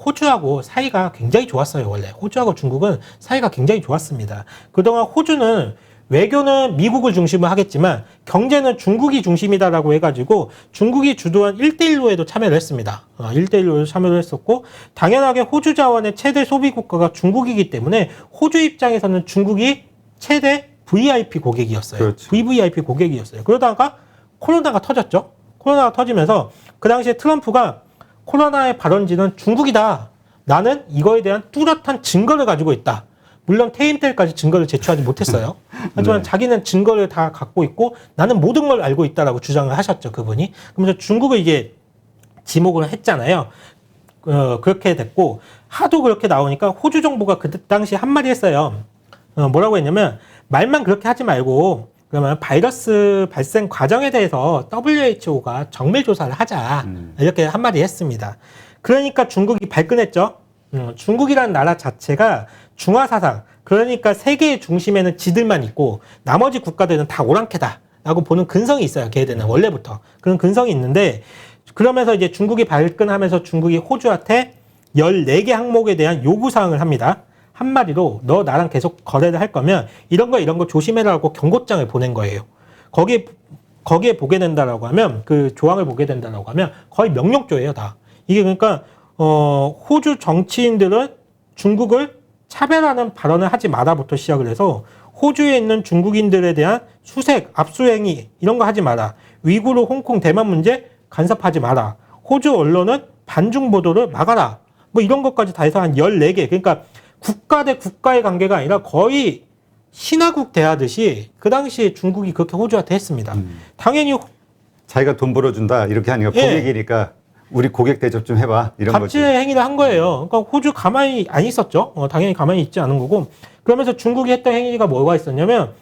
S2: 호주하고 사이가 굉장히 좋았어요. 원래 호주하고 중국은 사이가 굉장히 좋았습니다. 그동안 호주는 외교는 미국을 중심으로 하겠지만 경제는 중국이 중심이다라고 해가지고 중국이 주도한 1대1로에도 참여를 했습니다. 1대1로에도 참여를 했었고, 당연하게 호주 자원의 최대 소비 국가가 중국이기 때문에 호주 입장에서는 중국이 최대 VIP 고객이었어요.
S1: 그렇죠.
S2: VVIP 고객이었어요. 그러다가 코로나가 터졌죠. 코로나가 터지면서 그 당시에 트럼프가 코로나의 발원지는 중국이다. 나는 이거에 대한 뚜렷한 증거를 가지고 있다. 물론 퇴임 때까지 증거를 제출하지 못했어요. 하지만
S1: 네.
S2: 자기는 증거를 다 갖고 있고 나는 모든 걸 알고 있다라고 주장을 하셨죠. 그분이. 그러면서 중국을 이제 지목을 했잖아요. 그렇게 됐고 하도 그렇게 나오니까 호주 정부가 그 당시 한마디 했어요. 뭐라고 했냐면 말만 그렇게 하지 말고 그러면 바이러스 발생 과정에 대해서 WHO가 정밀 조사를 하자 이렇게 한마디 했습니다. 그러니까 중국이 발끈했죠. 중국이라는 나라 자체가 중화사상 그러니까 세계의 중심에는 지들만 있고 나머지 국가들은 다 오랑캐다라고 보는 근성이 있어요. 걔들은 원래부터 그런 근성이 있는데 그러면서 이제 중국이 발끈하면서 중국이 호주한테 14개 항목에 대한 요구사항을 합니다. 한마디로 너 나랑 계속 거래를 할 거면 이런 거 조심해라고 경고장을 보낸 거예요. 거기에 보게 된다라고 하면 그 조항을 보게 된다라고 하면 거의 명령조예요, 다. 이게 그러니까 호주 정치인들은 중국을 차별하는 발언을 하지 마라부터 시작을 해서 호주에 있는 중국인들에 대한 수색, 압수행위 이런 거 하지 마라. 위구르, 홍콩, 대만 문제 간섭하지 마라. 호주 언론은 반중 보도를 막아라. 뭐 이런 것까지 다 해서 한 14개. 그러니까 국가 대 국가의 관계가 아니라 거의 신화국 대하듯이 그 당시에 중국이 그렇게 호주한테 했습니다. 당연히
S1: 자기가 돈 벌어준다 이렇게 하니까
S2: 예.
S1: 고객이니까 우리 고객 대접 좀 해봐 이런 거지.
S2: 갑질의 행위를 한 거예요. 그러니까 호주 가만히 안 있었죠. 당연히 가만히 있지 않은 거고. 그러면서 중국이 했던 행위가 뭐가 있었냐면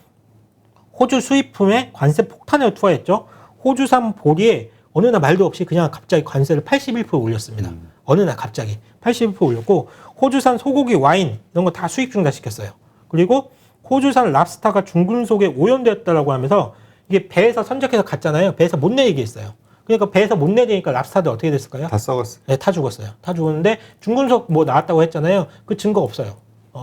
S2: 호주 수입품에 관세 폭탄을 투하했죠. 호주산 보리에 어느 날 말도 없이 그냥 갑자기 관세를 81% 올렸습니다. 어느 날 갑자기 81% 올렸고 호주산 소고기, 와인 이런 거 다 수입 중단시켰어요. 그리고 호주산 랍스타가 중금속에 오염되었다라고 하면서 이게 배에서 선적해서 갔잖아요. 배에서 못 내리게 했어요. 그러니까 배에서 못 내리니까 랍스타들 어떻게 됐을까요?
S1: 다 썩었어.
S2: 네, 다 죽었어요. 다 죽었는데 중금속 뭐 나왔다고 했잖아요. 그 증거 없어요.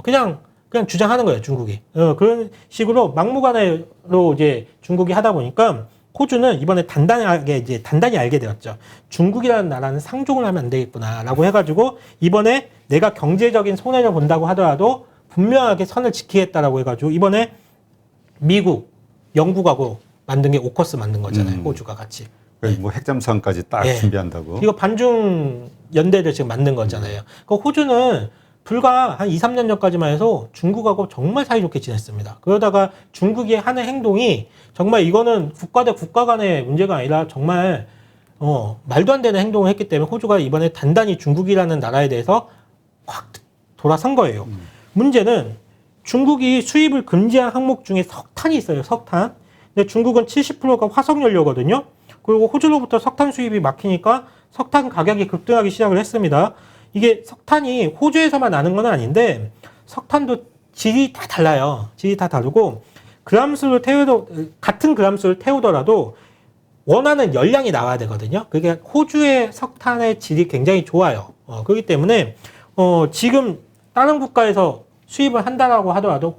S2: 그냥 주장하는 거예요, 중국이. 그런 식으로 막무가내로 이제 중국이 하다 보니까 호주는 이번에 단단히 알게 되었죠. 중국이라는 나라는 상종을 하면 안 되겠구나라고 해가지고 이번에 내가 경제적인 손해를 본다고 하더라도 분명하게 선을 지키겠다라고 해가지고 이번에 미국, 영국하고 만든 게 오커스 만든 거잖아요. 호주가 같이.
S1: 뭐 핵잠수함까지 딱
S2: 네.
S1: 준비한다고.
S2: 이거 반중 연대를 지금 만든 거잖아요. 그 호주는 불과 한 2, 3년 전까지만 해도 중국하고 정말 사이좋게 지냈습니다. 그러다가 중국이 하는 행동이 정말 이거는 국가 대 국가 간의 문제가 아니라 정말 말도 안 되는 행동을 했기 때문에 호주가 이번에 단단히 중국이라는 나라에 대해서 확 돌아선 거예요. 문제는 중국이 수입을 금지한 항목 중에 석탄이 있어요. 석탄. 근데 중국은 70%가 화석연료거든요. 그리고 호주로부터 석탄 수입이 막히니까 석탄 가격이 급등하기 시작을 했습니다. 이게 석탄이 호주에서만 나는 건 아닌데 석탄도 질이 다 달라요. 질이 다 다르고 같은 그람수를 태우더라도 원하는 열량이 나와야 되거든요. 그게 호주의 석탄의 질이 굉장히 좋아요. 그렇기 때문에 지금 다른 국가에서 수입을 한다라고 하더라도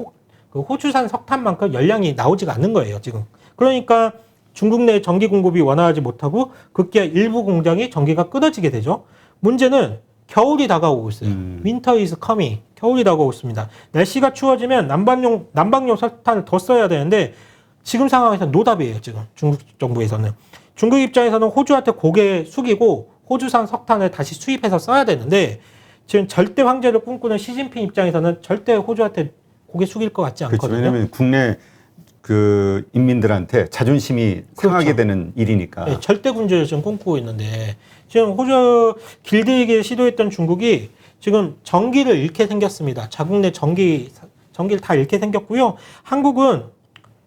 S2: 그 호주산 석탄만큼 열량이 나오지가 않는 거예요. 지금. 그러니까 중국 내 전기 공급이 원활하지 못하고 급기야 일부 공장이 전기가 끊어지게 되죠. 문제는 겨울이 다가오고 있어요. Winter is coming. 겨울이 다가오고 있습니다. 날씨가 추워지면 난방용 석탄을 더 써야 되는데 지금 상황에서 노답이에요. 지금 중국 정부에서는. 중국 입장에서는 호주한테 고개 숙이고 호주산 석탄을 다시 수입해서 써야 되는데 지금 절대 황제를 꿈꾸는 시진핑 입장에서는 절대 호주한테 고개 숙일 것 같지 않거든요.
S1: 그렇죠. 왜냐하면 국내 그 인민들한테 자존심이 상하게 되는 일이니까.
S2: 네, 절대 군주를 지금 꿈꾸고 있는데 지금 호주 길들이기를 시도했던 중국이 지금 전기를 잃게 생겼습니다. 자국 내 전기를 다 잃게 생겼고요. 한국은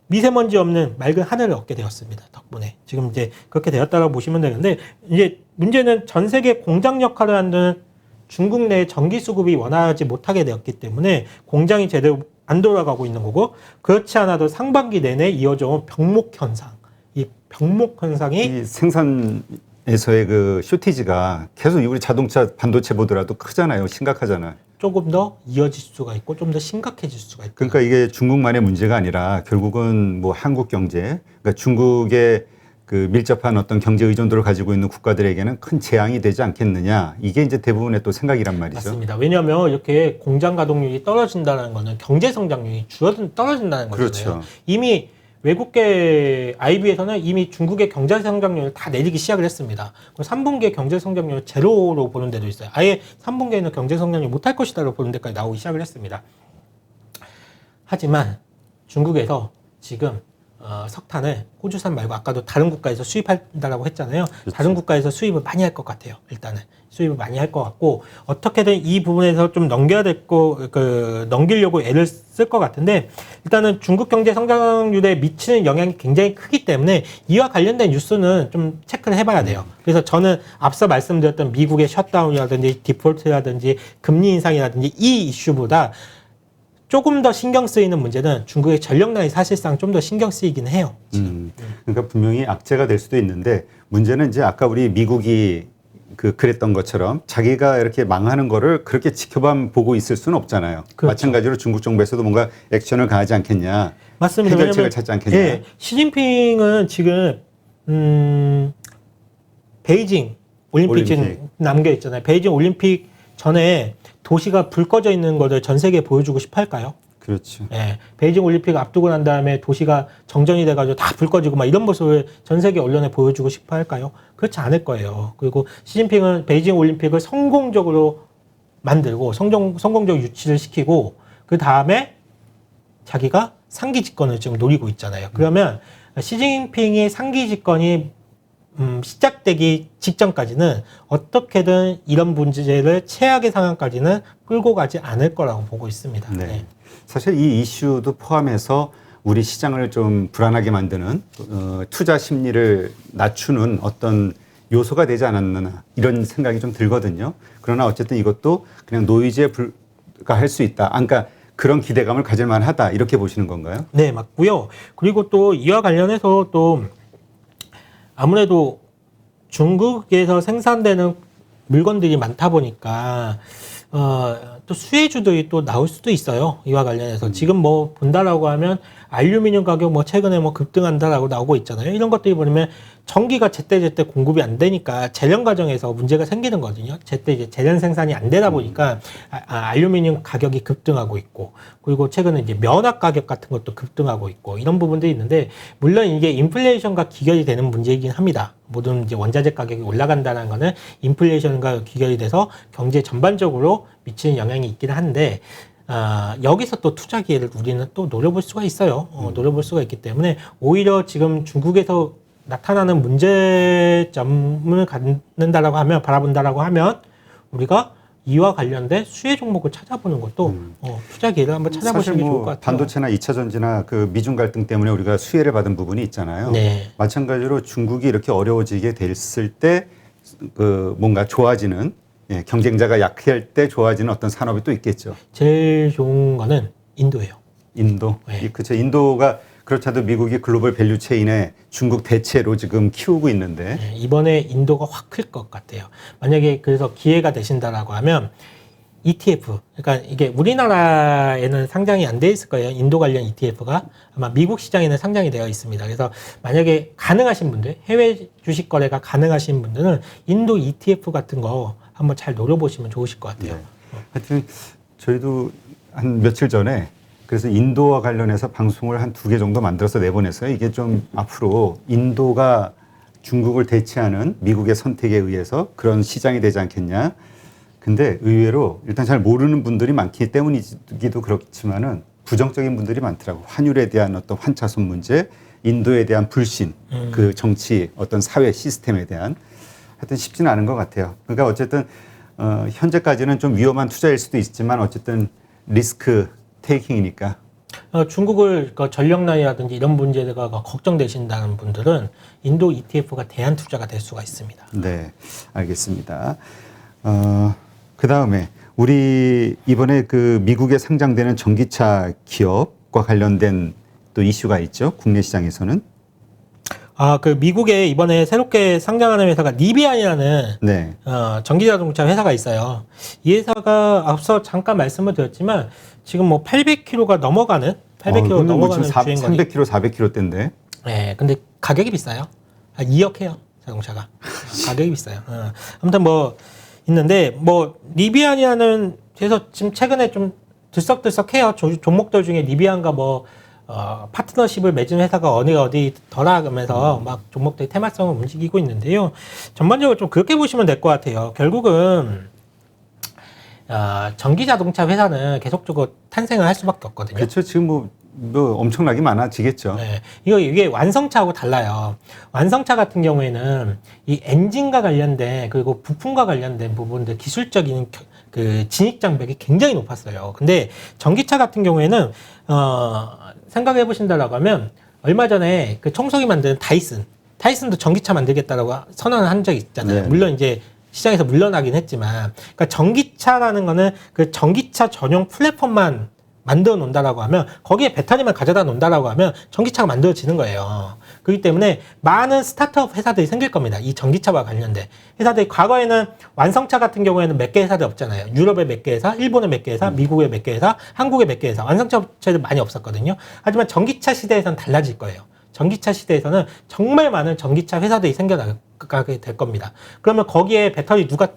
S2: 미세먼지 없는 맑은 하늘을 얻게 되었습니다. 덕분에 지금 이제 그렇게 되었다고 보시면 되는데 이제 문제는 전 세계 공장 역할을 하는 중국 내 전기 수급이 원활하지 못하게 되었기 때문에 공장이 제대로 안 돌아가고 있는 거고 그렇지 않아도 상반기 내내 이어져 온 병목 현상. 이 병목 현상이
S1: 이 생산에서의 그 쇼티지가 계속 우리 자동차 반도체 보더라도 크잖아요. 심각하잖아요.
S2: 조금 더 이어질 수가 있고 좀 더 심각해질 수가 있다.
S1: 그러니까 이게 중국만의 문제가 아니라 결국은 뭐 한국 경제, 그러니까 중국의 그 밀접한 어떤 경제 의존도를 가지고 있는 국가들에게는 큰 재앙이 되지 않겠느냐. 이게 이제 대부분의 또 생각이란 말이죠.
S2: 맞습니다. 왜냐하면 이렇게 공장 가동률이 떨어진다는 거는 경제 성장률이 떨어진다는 거잖아요.
S1: 그렇죠.
S2: 이미 외국계 IB에서는 이미 중국의 경제 성장률을 다 내리기 시작을 했습니다. 3분기에 경제 성장률 제로로 보는 데도 있어요. 아예 3분기에는 경제 성장률 못할 것이다로 보는 데까지 나오기 시작을 했습니다. 하지만 중국에서 지금 석탄을 호주산 말고 아까도 다른 국가에서 수입한다라고 했잖아요.
S1: 그렇죠.
S2: 다른 국가에서 수입을 많이 할 것 같아요. 일단은 수입을 많이 할 것 같고 어떻게든 이 부분에서 좀 넘기려고 애를 쓸 것 같은데 일단은 중국 경제 성장률에 미치는 영향이 굉장히 크기 때문에 이와 관련된 뉴스는 좀 체크를 해봐야 돼요. 그래서 저는 앞서 말씀드렸던 미국의 셧다운이라든지 디폴트라든지 금리 인상이라든지 이 이슈보다 조금 더 신경 쓰이는 문제는 중국의 전력난이 사실상 좀 더 신경 쓰이긴 해요.
S1: 그러니까 분명히 악재가 될 수도 있는데 문제는 이제 아까 우리 미국이 그랬던 것처럼 자기가 이렇게 망하는 거를 그렇게 지켜만 보고 있을 수는 없잖아요.
S2: 그렇죠.
S1: 마찬가지로 중국 정부에서도 뭔가 액션을 가하지 않겠냐.
S2: 맞습니다.
S1: 해결책을 찾지 않겠냐.
S2: 예, 시진핑은 지금 베이징 올림픽 지금 남겨 있잖아요. 베이징 올림픽 전에 도시가 불 꺼져 있는 것을 전 세계에 보여주고 싶어 할까요?
S1: 그렇죠.
S2: 예, 베이징 올림픽 앞두고 난 다음에 도시가 정전이 돼가지고 다 불 꺼지고 막 이런 모습을 전 세계 언론에 보여주고 싶어 할까요? 그렇지 않을 거예요. 그리고 시진핑은 베이징 올림픽을 성공적으로 만들고 성공적 유치를 시키고 그 다음에 자기가 상기 집권을 지금 노리고 있잖아요. 그러면 시진핑이 상기 집권이 시작되기 직전까지는 어떻게든 이런 문제를 최악의 상황까지는 끌고 가지 않을 거라고 보고 있습니다.
S1: 네.
S2: 네.
S1: 사실 이 이슈도 포함해서 우리 시장을 좀 불안하게 만드는 투자 심리를 낮추는 어떤 요소가 되지 않았나 이런 생각이 좀 들거든요. 그러나 어쨌든 이것도 그냥 노이즈에 불과할 수 있다. 그러니까 그런 기대감을 가질 만하다 이렇게 보시는 건가요?
S2: 네, 맞고요. 그리고 또 이와 관련해서 또 아무래도 중국에서 생산되는 물건들이 많다 보니까 또 수혜주들이 또 나올 수도 있어요. 이와 관련해서 지금 뭐 본다라고 하면 알루미늄 가격 뭐 최근에 뭐 급등한다라고 나오고 있잖아요. 이런 것들이 보면 전기가 제때제때 공급이 안 되니까 재련 과정에서 문제가 생기는 거거든요. 제때 이제 재련 생산이 안 되다 보니까 알루미늄 가격이 급등하고 있고, 그리고 최근에 이제 면화 가격 같은 것도 급등하고 있고 이런 부분들이 있는데, 물론 이게 인플레이션과 귀결이 되는 문제이긴 합니다. 모든 이제 원자재 가격이 올라간다는 거는 인플레이션과 귀결이 돼서 경제 전반적으로 미치는 영향이 있긴 한데, 여기서 또 투자 기회를 우리는 또 노려볼 수가 있어요. 노려볼 수가 있기 때문에 오히려 지금 중국에서 나타나는 문제점을 갖는다라고 하면, 바라본다라고 하면 우리가 이와 관련된 수혜 종목을 찾아보는 것도 투자 기회를 한번 찾아보시는 게 좋을 것 같아요.
S1: 반도체나 2차 전지나 그 미중 갈등 때문에 우리가 수혜를 받은 부분이 있잖아요.
S2: 네.
S1: 마찬가지로 중국이 이렇게 어려워지게 됐을 때 그 뭔가 좋아지는, 경쟁자가 약할 때 좋아지는 어떤 산업이 또 있겠죠.
S2: 제일 좋은 거는 인도예요.
S1: 인도.
S2: 네.
S1: 그렇죠. 인도가 그렇지 않아도 미국이 글로벌 밸류 체인에 중국 대체로 지금 키우고 있는데.
S2: 네, 이번에 인도가 확 클 것 같아요. 만약에 그래서 기회가 되신다라고 하면 ETF, 그러니까 이게 우리나라에는 상장이 안 돼 있을 거예요. 인도 관련 ETF가 아마 미국 시장에는 상장이 되어 있습니다. 그래서 만약에 가능하신 분들, 해외 주식 거래가 가능하신 분들은 인도 ETF 같은 거 한번 잘 노려보시면 좋으실 것 같아요.
S1: 네. 하여튼 저희도 한 며칠 전에 그래서 인도와 관련해서 방송을 한 2개 정도 만들어서 내보냈어요. 이게 좀 앞으로 인도가 중국을 대체하는 미국의 선택에 의해서 그런 시장이 되지 않겠냐. 근데 의외로 일단 잘 모르는 분들이 많기 때문이기도 그렇지만은 부정적인 분들이 많더라고. 환율에 대한 어떤 환차손 문제, 인도에 대한 불신, 그 정치 어떤 사회 시스템에 대한, 하여튼 쉽지는 않은 것 같아요. 그러니까 어쨌든 현재까지는 좀 위험한 투자일 수도 있지만 어쨌든 리스크 테이킹이니까.
S2: 중국을 전력난이라든지 이런 문제가 걱정되신다는 분들은 인도 ETF가 대안 투자가 될 수가 있습니다.
S1: 네, 알겠습니다. 그 다음에 우리 이번에 그 미국에 상장되는 전기차 기업과 관련된 또 이슈가 있죠. 국내 시장에서는.
S2: 그 미국에 이번에 새롭게 상장하는 회사가 리비안이라는
S1: 네.
S2: 전기자동차 회사가 있어요. 이 회사가 앞서 잠깐 말씀을 드렸지만 지금 뭐 800km가 넘어가는 800km 넘어가는 주행거리.
S1: 300km, 400km대인데.
S2: 네, 근데 가격이 비싸요. 한 2억 해요. 자동차가. 가격이 비싸요. 아무튼 뭐 있는데 뭐 리비안이라는 그래서 지금 최근에 좀 들썩들썩해요. 종목들 중에 리비안과 뭐 파트너십을 맺은 회사가 어디 더라 그러면서 막 종목들이 테마성을 움직이고 있는데요. 전반적으로 좀 그렇게 보시면 될 것 같아요. 결국은 전기 자동차 회사는 계속적으로 탄생을 할 수밖에 없거든요.
S1: 그렇죠. 지금 뭐 엄청나게 많아지겠죠.
S2: 네. 이게 완성차하고 달라요. 완성차 같은 경우에는 이 엔진과 관련된 그리고 부품과 관련된 부분들 기술적인 그 진입 장벽이 굉장히 높았어요. 근데 전기차 같은 경우에는 생각해 보신다라고 하면 얼마 전에 그 청소기 만드는 다이슨도 전기차 만들겠다라고 선언을 한 적이 있잖아요.
S1: 네.
S2: 물론 이제 시장에서 물러나긴 했지만, 그러니까 전기차라는 거는 그 전기차 전용 플랫폼만 만들어 놓는다라고 하면 거기에 배터리만 가져다 놓는다라고 하면 전기차가 만들어지는 거예요. 그렇기 때문에 많은 스타트업 회사들이 생길 겁니다. 이 전기차와 관련된 회사들이 과거에는 완성차 같은 경우에는 몇 개 회사들 없잖아요. 유럽의 몇 개 회사, 일본의 몇 개 회사, 미국의 몇 개 회사, 한국의 몇 개 회사. 완성차 업체들 많이 없었거든요. 하지만 전기차 시대에서는 달라질 거예요. 전기차 시대에서는 정말 많은 전기차 회사들이 생겨나게 될 겁니다. 그러면 거기에 배터리 누가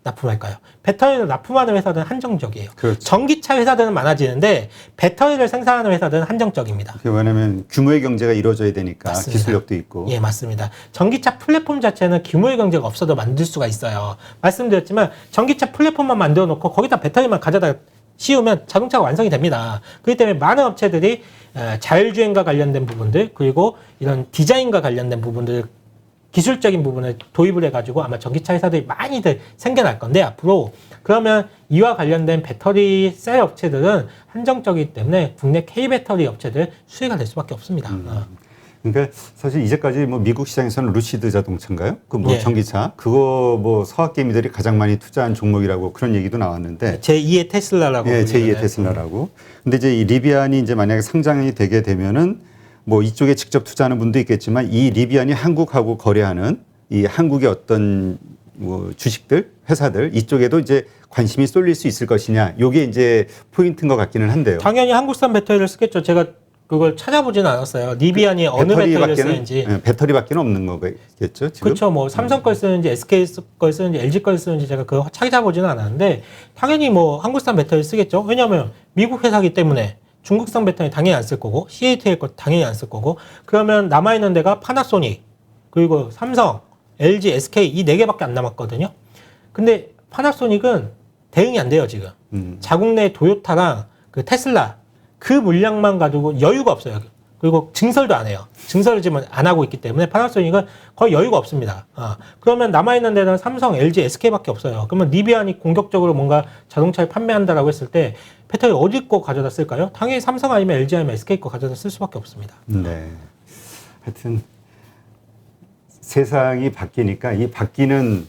S2: 납품할까요? 배터리를 납품하는 회사들은 한정적이에요.
S1: 그렇죠.
S2: 전기차 회사들은 많아지는데 배터리를 생산하는 회사들은 한정적입니다.
S1: 왜냐하면 규모의 경제가 이루어져야 되니까
S2: 맞습니다.
S1: 기술력도 있고.
S2: 예, 맞습니다. 전기차 플랫폼 자체는 규모의 경제가 없어도 만들 수가 있어요. 말씀드렸지만 전기차 플랫폼만 만들어 놓고 거기다 배터리만 가져다 씌우면 자동차가 완성이 됩니다. 그렇기 때문에 많은 업체들이 자율주행과 관련된 부분들 그리고 이런 디자인과 관련된 부분들 기술적인 부분을 도입을 해가지고 아마 전기차 회사들이 많이들 생겨날 건데 앞으로 그러면 이와 관련된 배터리 셀 업체들은 한정적이기 때문에 국내 K배터리 업체들 수혜가 될 수밖에 없습니다.
S1: 그러니까 사실 이제까지 뭐 미국 시장에서는 루시드 자동차인가요? 그 뭐
S2: 예.
S1: 전기차 그거 뭐 서학개미들이 가장 많이 투자한 종목이라고 그런 얘기도 나왔는데.
S2: 제2의 테슬라라고.
S1: 예, 제2의
S2: 불리잖아요.
S1: 테슬라라고. 근데 이제 이 리비안이 이제 만약에 상장이 되게 되면은 뭐 이쪽에 직접 투자하는 분도 있겠지만 이 리비안이 한국하고 거래하는 이 한국의 어떤 뭐 주식들, 회사들 이쪽에도 이제 관심이 쏠릴 수 있을 것이냐. 요게 이제 포인트인 것 같기는 한데요.
S2: 당연히 한국산 배터리를 쓰겠죠. 제가 그걸 찾아보지는 않았어요. 리비안이 어느 배터리를 쓰는지.
S1: 예, 배터리밖에 없는 거겠죠. 지금.
S2: 그렇죠. 뭐 삼성 걸 쓰는지 SK 걸 쓰는지 LG 걸 쓰는지 제가 그거 찾아보지는 않았는데 당연히 뭐 한국산 배터리 쓰겠죠. 왜냐하면 미국 회사기 때문에 중국산 배터리 당연히 안 쓸 거고 CATL 거 당연히 안 쓸 거고 그러면 남아있는 데가 파나소닉 그리고 삼성, LG, SK 이 네 개밖에 안 남았거든요. 근데 파나소닉은 대응이 안 돼요 지금. 자국 내 도요타랑 그 테슬라 그 물량만 가지고 여유가 없어요. 그리고 증설도 안 해요. 증설을 지금 안 하고 있기 때문에 파나소닉은 거의 여유가 없습니다. 그러면 남아있는 데는 삼성, LG, SK밖에 없어요. 그러면 리비안이 공격적으로 뭔가 자동차를 판매한다라고 했을 때 배터리 어디 거 가져다 쓸까요? 당연히 삼성 아니면 LG 아니면 SK 거 가져다 쓸 수밖에 없습니다.
S1: 네. 하여튼 세상이 바뀌니까 이 바뀌는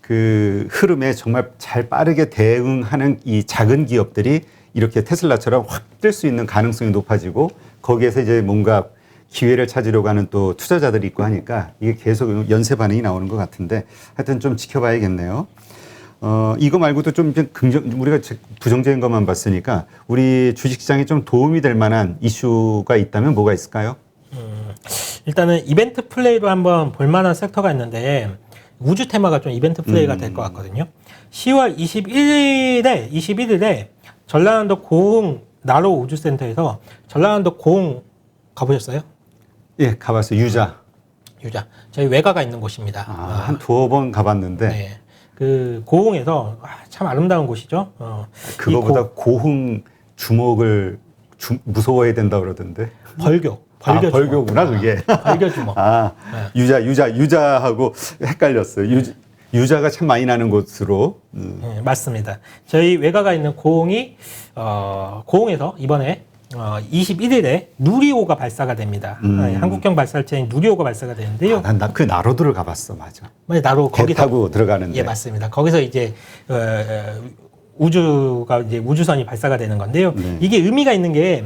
S1: 그 흐름에 정말 잘 빠르게 대응하는 이 작은 기업들이 이렇게 테슬라처럼 확 뜰 수 있는 가능성이 높아지고 거기에서 이제 뭔가 기회를 찾으려고 하는 또 투자자들이 있고 하니까 이게 계속 연쇄 반응이 나오는 것 같은데 하여튼 좀 지켜봐야겠네요. 이거 말고도 좀 우리가 부정적인 것만 봤으니까 우리 주식시장에 좀 도움이 될 만한 이슈가 있다면 뭐가 있을까요?
S2: 일단은 이벤트 플레이로 한번 볼만한 섹터가 있는데 우주 테마가 좀 이벤트 플레이가 될 것 같거든요. 10월 21일에 전라남도 고흥 나로 우주센터에서 전라남도 고흥 가보셨어요?
S1: 예, 가봤어요. 유자.
S2: 저희 외가가 있는 곳입니다.
S1: 한 두어 번 가봤는데
S2: 네. 그 고흥에서 참 아름다운 곳이죠.
S1: 그거보다 고흥 주목을 무서워해야 된다 그러던데. 벌교구나 그게.
S2: 벌교 주먹.
S1: 유자하고 헷갈렸어요. 유자가 참 많이 나는 곳으로.
S2: 네, 맞습니다. 저희 외가가 있는 고흥이 고흥에서 이번에 21일에 누리호가 발사가 됩니다. 한국형 발사체인 누리호가 발사가 되는데요.
S1: 난 그 나로도를 가봤어, 맞아.
S2: 나로
S1: 거기 타고 들어가는데.
S2: 예, 맞습니다. 거기서 이제 우주선이 발사가 되는 건데요.
S1: 네.
S2: 이게 의미가 있는 게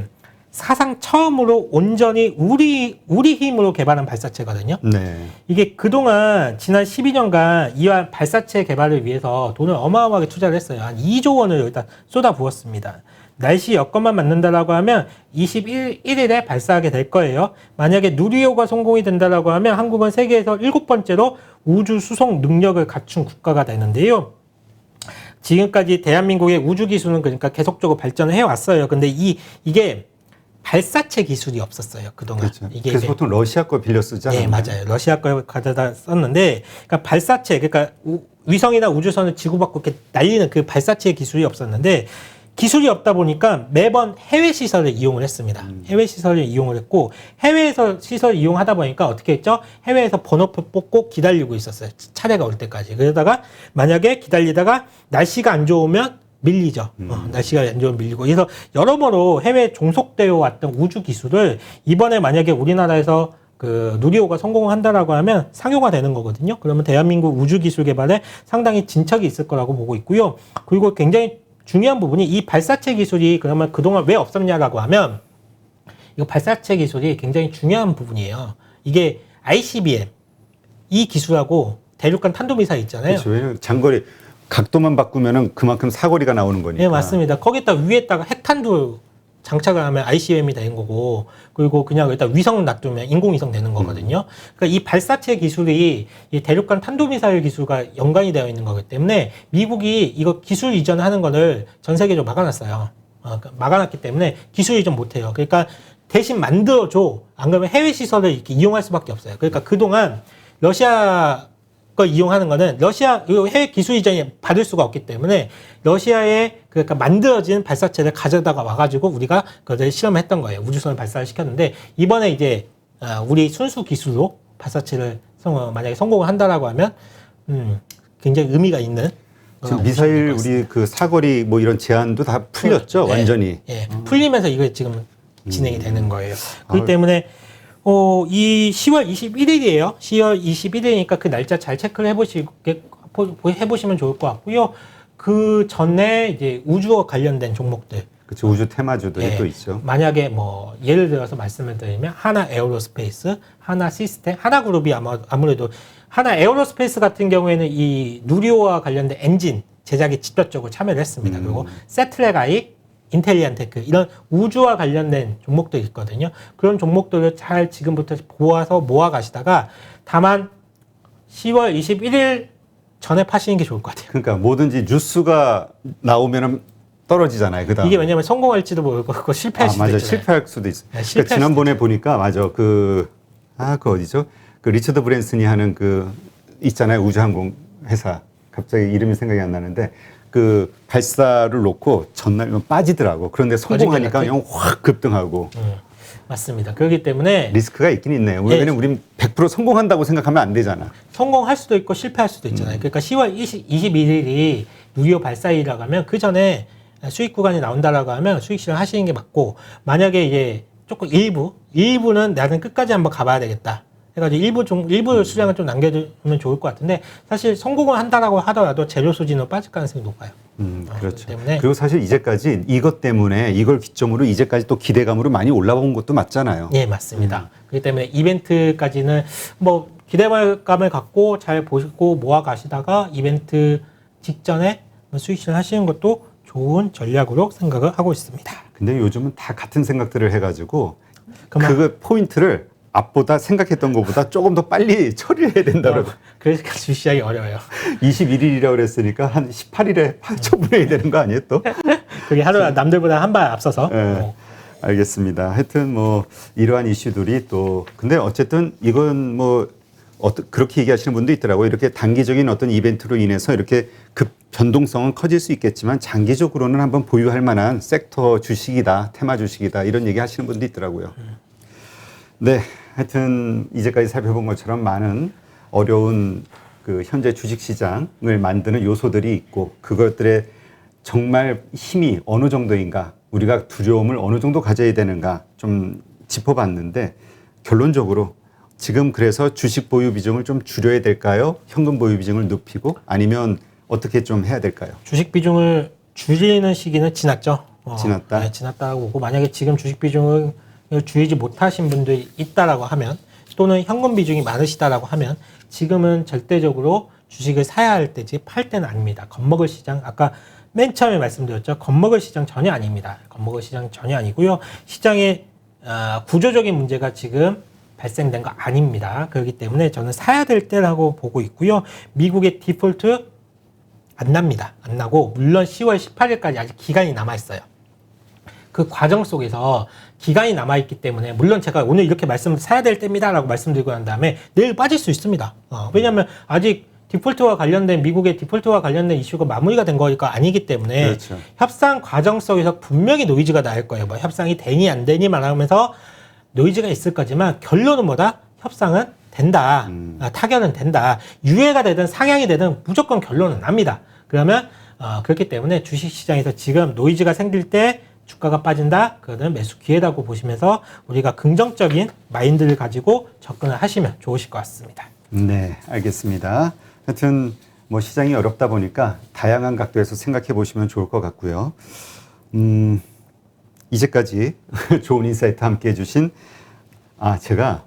S2: 사상 처음으로 온전히 우리 힘으로 개발한 발사체거든요.
S1: 네.
S2: 이게 그동안 지난 12년간 이와 발사체 개발을 위해서 돈을 어마어마하게 투자를 했어요. 한 2조 원을 여기다 쏟아부었습니다. 날씨 여건만 맞는다라고 하면 21일에 발사하게 될 거예요. 만약에 누리호가 성공이 된다라고 하면 한국은 세계에서 7번째로 우주 수송 능력을 갖춘 국가가 되는데요. 지금까지 대한민국의 우주 기술은 그러니까 계속적으로 발전을 해왔어요. 근데 이게 발사체 기술이 없었어요, 그동안.
S1: 그렇죠.
S2: 이게
S1: 그래서 보통 러시아 거 빌려 쓰잖아요.
S2: 네, 맞아요. 러시아 걸 가져다 썼는데, 그러니까 발사체, 그러니까 위성이나 우주선을 지구밖으로 이렇게 날리는 그 발사체 기술이 없었는데, 기술이 없다 보니까 매번 해외 시설을 이용을 했습니다. 해외 시설을 이용을 했고, 해외에서 시설 이용하다 보니까 어떻게 했죠? 해외에서 번호표 뽑고 기다리고 있었어요. 차례가 올 때까지. 그러다가 만약에 기다리다가 날씨가 안 좋으면 밀리죠. 날씨가 안 좋으면 밀리고. 그래서 여러모로 해외에 종속되어 왔던 우주 기술을 이번에 만약에 우리나라에서 그 누리호가 성공한다라고 하면 상용화 되는 거거든요. 그러면 대한민국 우주 기술 개발에 상당히 진척이 있을 거라고 보고 있고요. 그리고 굉장히 중요한 부분이 이 발사체 기술이 그러면 그동안 왜 없었냐라고 하면 이 발사체 기술이 굉장히 중요한 부분이에요. 이게 ICBM 이 기술하고 대륙간 탄도미사일 있잖아요.
S1: 그렇죠. 왜냐면 장거리 각도만 바꾸면은 그만큼 사거리가 나오는 거니까.
S2: 네, 맞습니다. 거기다 위에다가 핵탄두 장착을 하면 ICBM이 되는 거고, 그리고 그냥 일단 위성을 놔두면 인공위성 되는 거거든요. 그러니까 이 발사체 기술이 이 대륙간 탄도미사일 기술과 연관이 되어 있는 거기 때문에 미국이 이거 기술 이전하는 거를 전 세계적으로 막아놨어요. 그러니까 막아놨기 때문에 기술 이전 못해요. 그러니까 대신 만들어줘. 안 그러면 해외 시설을 이렇게 이용할 수밖에 없어요. 그러니까 그동안 러시아 걸 이용하는 거는 러시아 해외 기술 이전이 받을 수가 없기 때문에 러시아에 그러니까 만들어진 발사체를 가져다가 와가지고 우리가 그걸 실험했던 거예요. 우주선을 발사를 시켰는데 이번에 이제 우리 순수 기술로 발사체를 만약에 성공을 한다라고 하면 굉장히 의미가 있는.
S1: 지금 미사일 우리 그 사거리 뭐 이런 제한도 다 풀렸죠,
S2: 네,
S1: 완전히.
S2: 예, 풀리면서 이게 지금 진행이 되는 거예요. 그렇기 때문에. 이 10월 21일이에요. 10월 21일이니까 그 날짜 잘 체크를 해보시면 좋을 것 같고요. 그 전에 이제 우주와 관련된 종목들.
S1: 그렇죠. 우주 테마주들이 또 있죠.
S2: 만약에 뭐 예를 들어서 말씀을 드리면 하나 에어로스페이스, 하나 시스템, 하나 그룹이 아무래도 하나 에어로스페이스 같은 경우에는 이 누리호와 관련된 엔진 제작에 직접적으로 참여를 했습니다. 그리고 세트랙아이, 인텔리안테크 이런 우주와 관련된 종목들이 있거든요. 그런 종목들을 잘 지금부터 모아 가시다가 다만 10월 21일 전에 파시는 게 좋을 것 같아요.
S1: 그러니까 뭐든지 뉴스가 나오면은 떨어지잖아요. 그다음
S2: 이게 왜냐면 성공할지도 모르고 실패할 수도
S1: 맞아.
S2: 있잖아요.
S1: 실패할 수도 있어.
S2: 네,
S1: 그러니까 지난번에 보니까 맞아. 그 어디죠? 그 리처드 브랜슨이 하는 그 있잖아요. 우주항공 회사. 갑자기 이름이 생각이 안 나는데 그 발사를 놓고 전날 빠지더라고. 그런데 성공하니까 그냥 확 급등하고.
S2: 맞습니다. 그렇기 때문에
S1: 리스크가 있긴 있네요. 왜냐면 우린 100% 성공한다고 생각하면 안 되잖아.
S2: 성공할 수도 있고 실패할 수도 있잖아요. 그러니까 10월 21일이 누리호 발사일이라고 하면 그 전에 수익 구간이 나온다라고 하면 수익 실현 하시는 게 맞고, 만약에 이제 조금 일부는 나는 끝까지 한번 가봐야 되겠다. 해가지고 일부 수량을 좀 남겨두면 좋을 것 같은데, 사실 성공을 한다라고 하더라도 재료 소진으로 빠질 가능성이 높아요.
S1: 그렇죠.
S2: 때문에
S1: 그리고 사실 이제까지 이것 때문에 이걸 기점으로 이제까지 또 기대감으로 많이 올라온 것도 맞잖아요.
S2: 예, 맞습니다. 그렇기 때문에 이벤트까지는 뭐 기대감을 갖고 잘 보시고 모아 가시다가 이벤트 직전에 수익 실현 하시는 것도 좋은 전략으로 생각을 하고 있습니다.
S1: 근데 요즘은 다 같은 생각들을 해가지고
S2: 그만.
S1: 그 포인트를 앞보다 생각했던 것보다 조금 더 빨리 처리를 해야 된다고.
S2: 그러니까 주시하기 어려워요.
S1: 21일이라고 그랬으니까 한 18일에 처분해야 되는 거 아니에요 또?
S2: 그게 하루 남들보다 한 발 앞서서.
S1: 네, 알겠습니다. 하여튼 뭐 이러한 이슈들이 또 근데 어쨌든 이건 뭐 그렇게 얘기하시는 분도 있더라고요. 이렇게 단기적인 어떤 이벤트로 인해서 이렇게 급 변동성은 커질 수 있겠지만 장기적으로는 한번 보유할 만한 섹터 주식이다, 테마 주식이다 이런 얘기 하시는 분도 있더라고요. 네, 하여튼 이제까지 살펴본 것처럼 많은 어려운 그 현재 주식시장을 만드는 요소들이 있고 그것들의 정말 힘이 어느 정도인가, 우리가 두려움을 어느 정도 가져야 되는가 좀 짚어봤는데 결론적으로 지금 그래서 주식 보유 비중을 좀 줄여야 될까요? 현금 보유 비중을 높이고 아니면 어떻게 좀 해야 될까요?
S2: 주식 비중을 줄이는 시기는 지났죠.
S1: 지났다?
S2: 네, 지났다고 보고, 만약에 지금 주식 비중을 줄이지 못하신 분들이 있다라고 하면, 또는 현금 비중이 많으시다라고 하면 지금은 절대적으로 주식을 사야 할 때지 팔 때는 아닙니다. 겁먹을 시장, 아까 맨 처음에 말씀드렸죠. 겁먹을 시장 전혀 아닙니다. 겁먹을 시장 전혀 아니고요. 시장에 구조적인 문제가 지금 발생된 거 아닙니다. 그렇기 때문에 저는 사야 될 때라고 보고 있고요. 미국의 디폴트 안 납니다. 안 나고 물론 10월 18일까지 아직 기간이 남아 있어요. 그 과정 속에서 기간이 남아 있기 때문에 물론 제가 오늘 이렇게 사야 될 때입니다라고 말씀드리고 난 다음에 내일 빠질 수 있습니다. 왜냐하면 아직 디폴트와 관련된 미국의 디폴트와 관련된 이슈가 마무리가 된 거니까 아니기 때문에
S1: 그렇죠.
S2: 협상 과정 속에서 분명히 노이즈가 날 거예요. 뭐 협상이 되니 안 되니만 하면서 노이즈가 있을 거지만 결론은 뭐다? 협상은 된다. 타결은 된다. 유예가 되든 상향이 되든 무조건 결론은 납니다. 그러면 그렇기 때문에 주식시장에서 지금 노이즈가 생길 때 주가가 빠진다? 그거는 매수 기회라고 보시면서 우리가 긍정적인 마인드를 가지고 접근을 하시면 좋으실 것 같습니다.
S1: 네, 알겠습니다. 하여튼 뭐 시장이 어렵다 보니까 다양한 각도에서 생각해 보시면 좋을 것 같고요. 이제까지 좋은 인사이트 함께 해주신 제가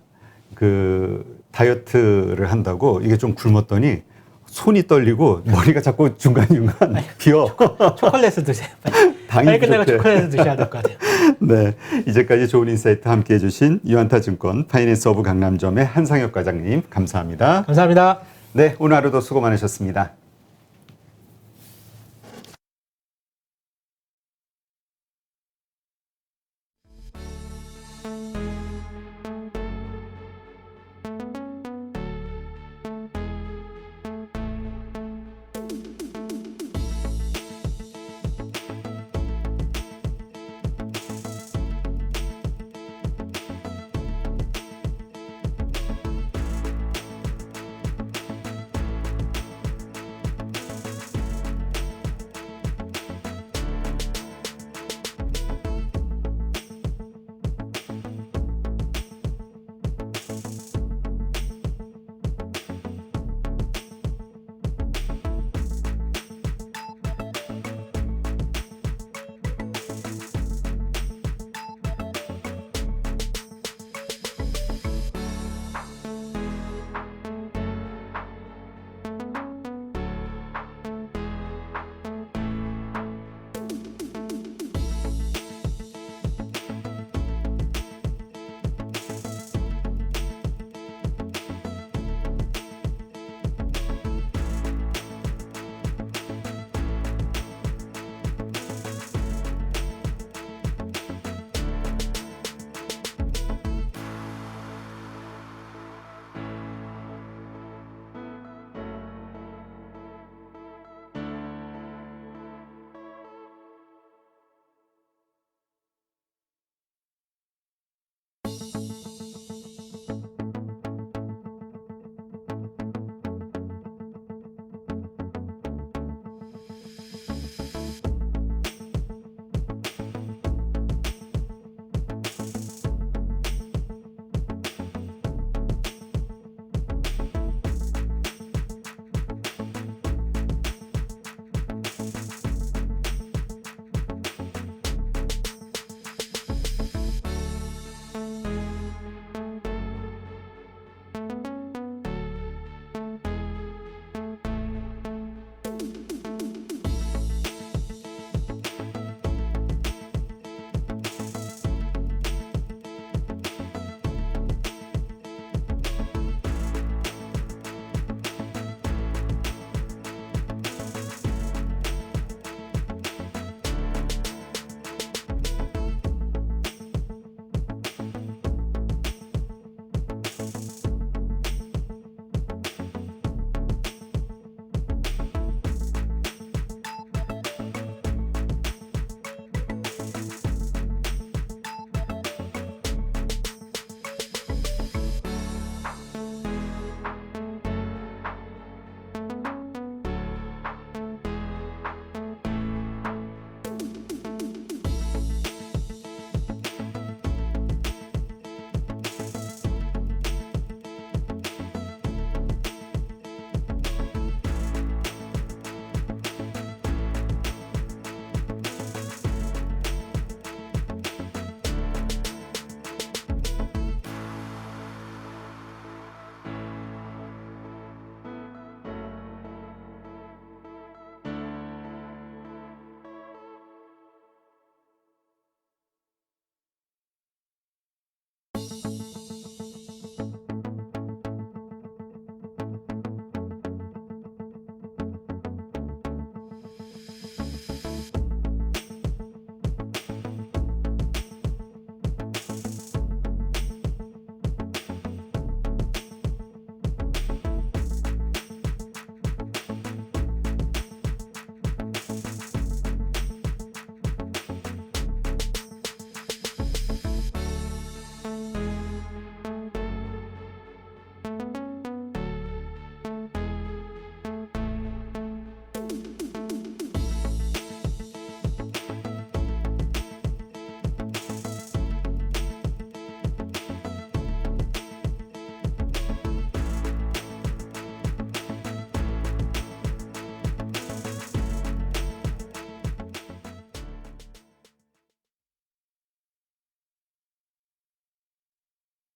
S1: 그 다이어트를 한다고 이게 좀 굶었더니 손이 떨리고 머리가 자꾸 중간중간 비어.
S2: 초콜릿을 드세요.
S1: 당이
S2: 빨리 끝나고
S1: 부족해.
S2: 초콜릿을 드셔야 될 것 같아요.
S1: 네, 이제까지 좋은 인사이트 함께 해주신 유한타증권 파이낸스 오브 강남점의 한상혁 과장님 감사합니다.
S2: 감사합니다.
S1: 네, 오늘 하루도 수고 많으셨습니다.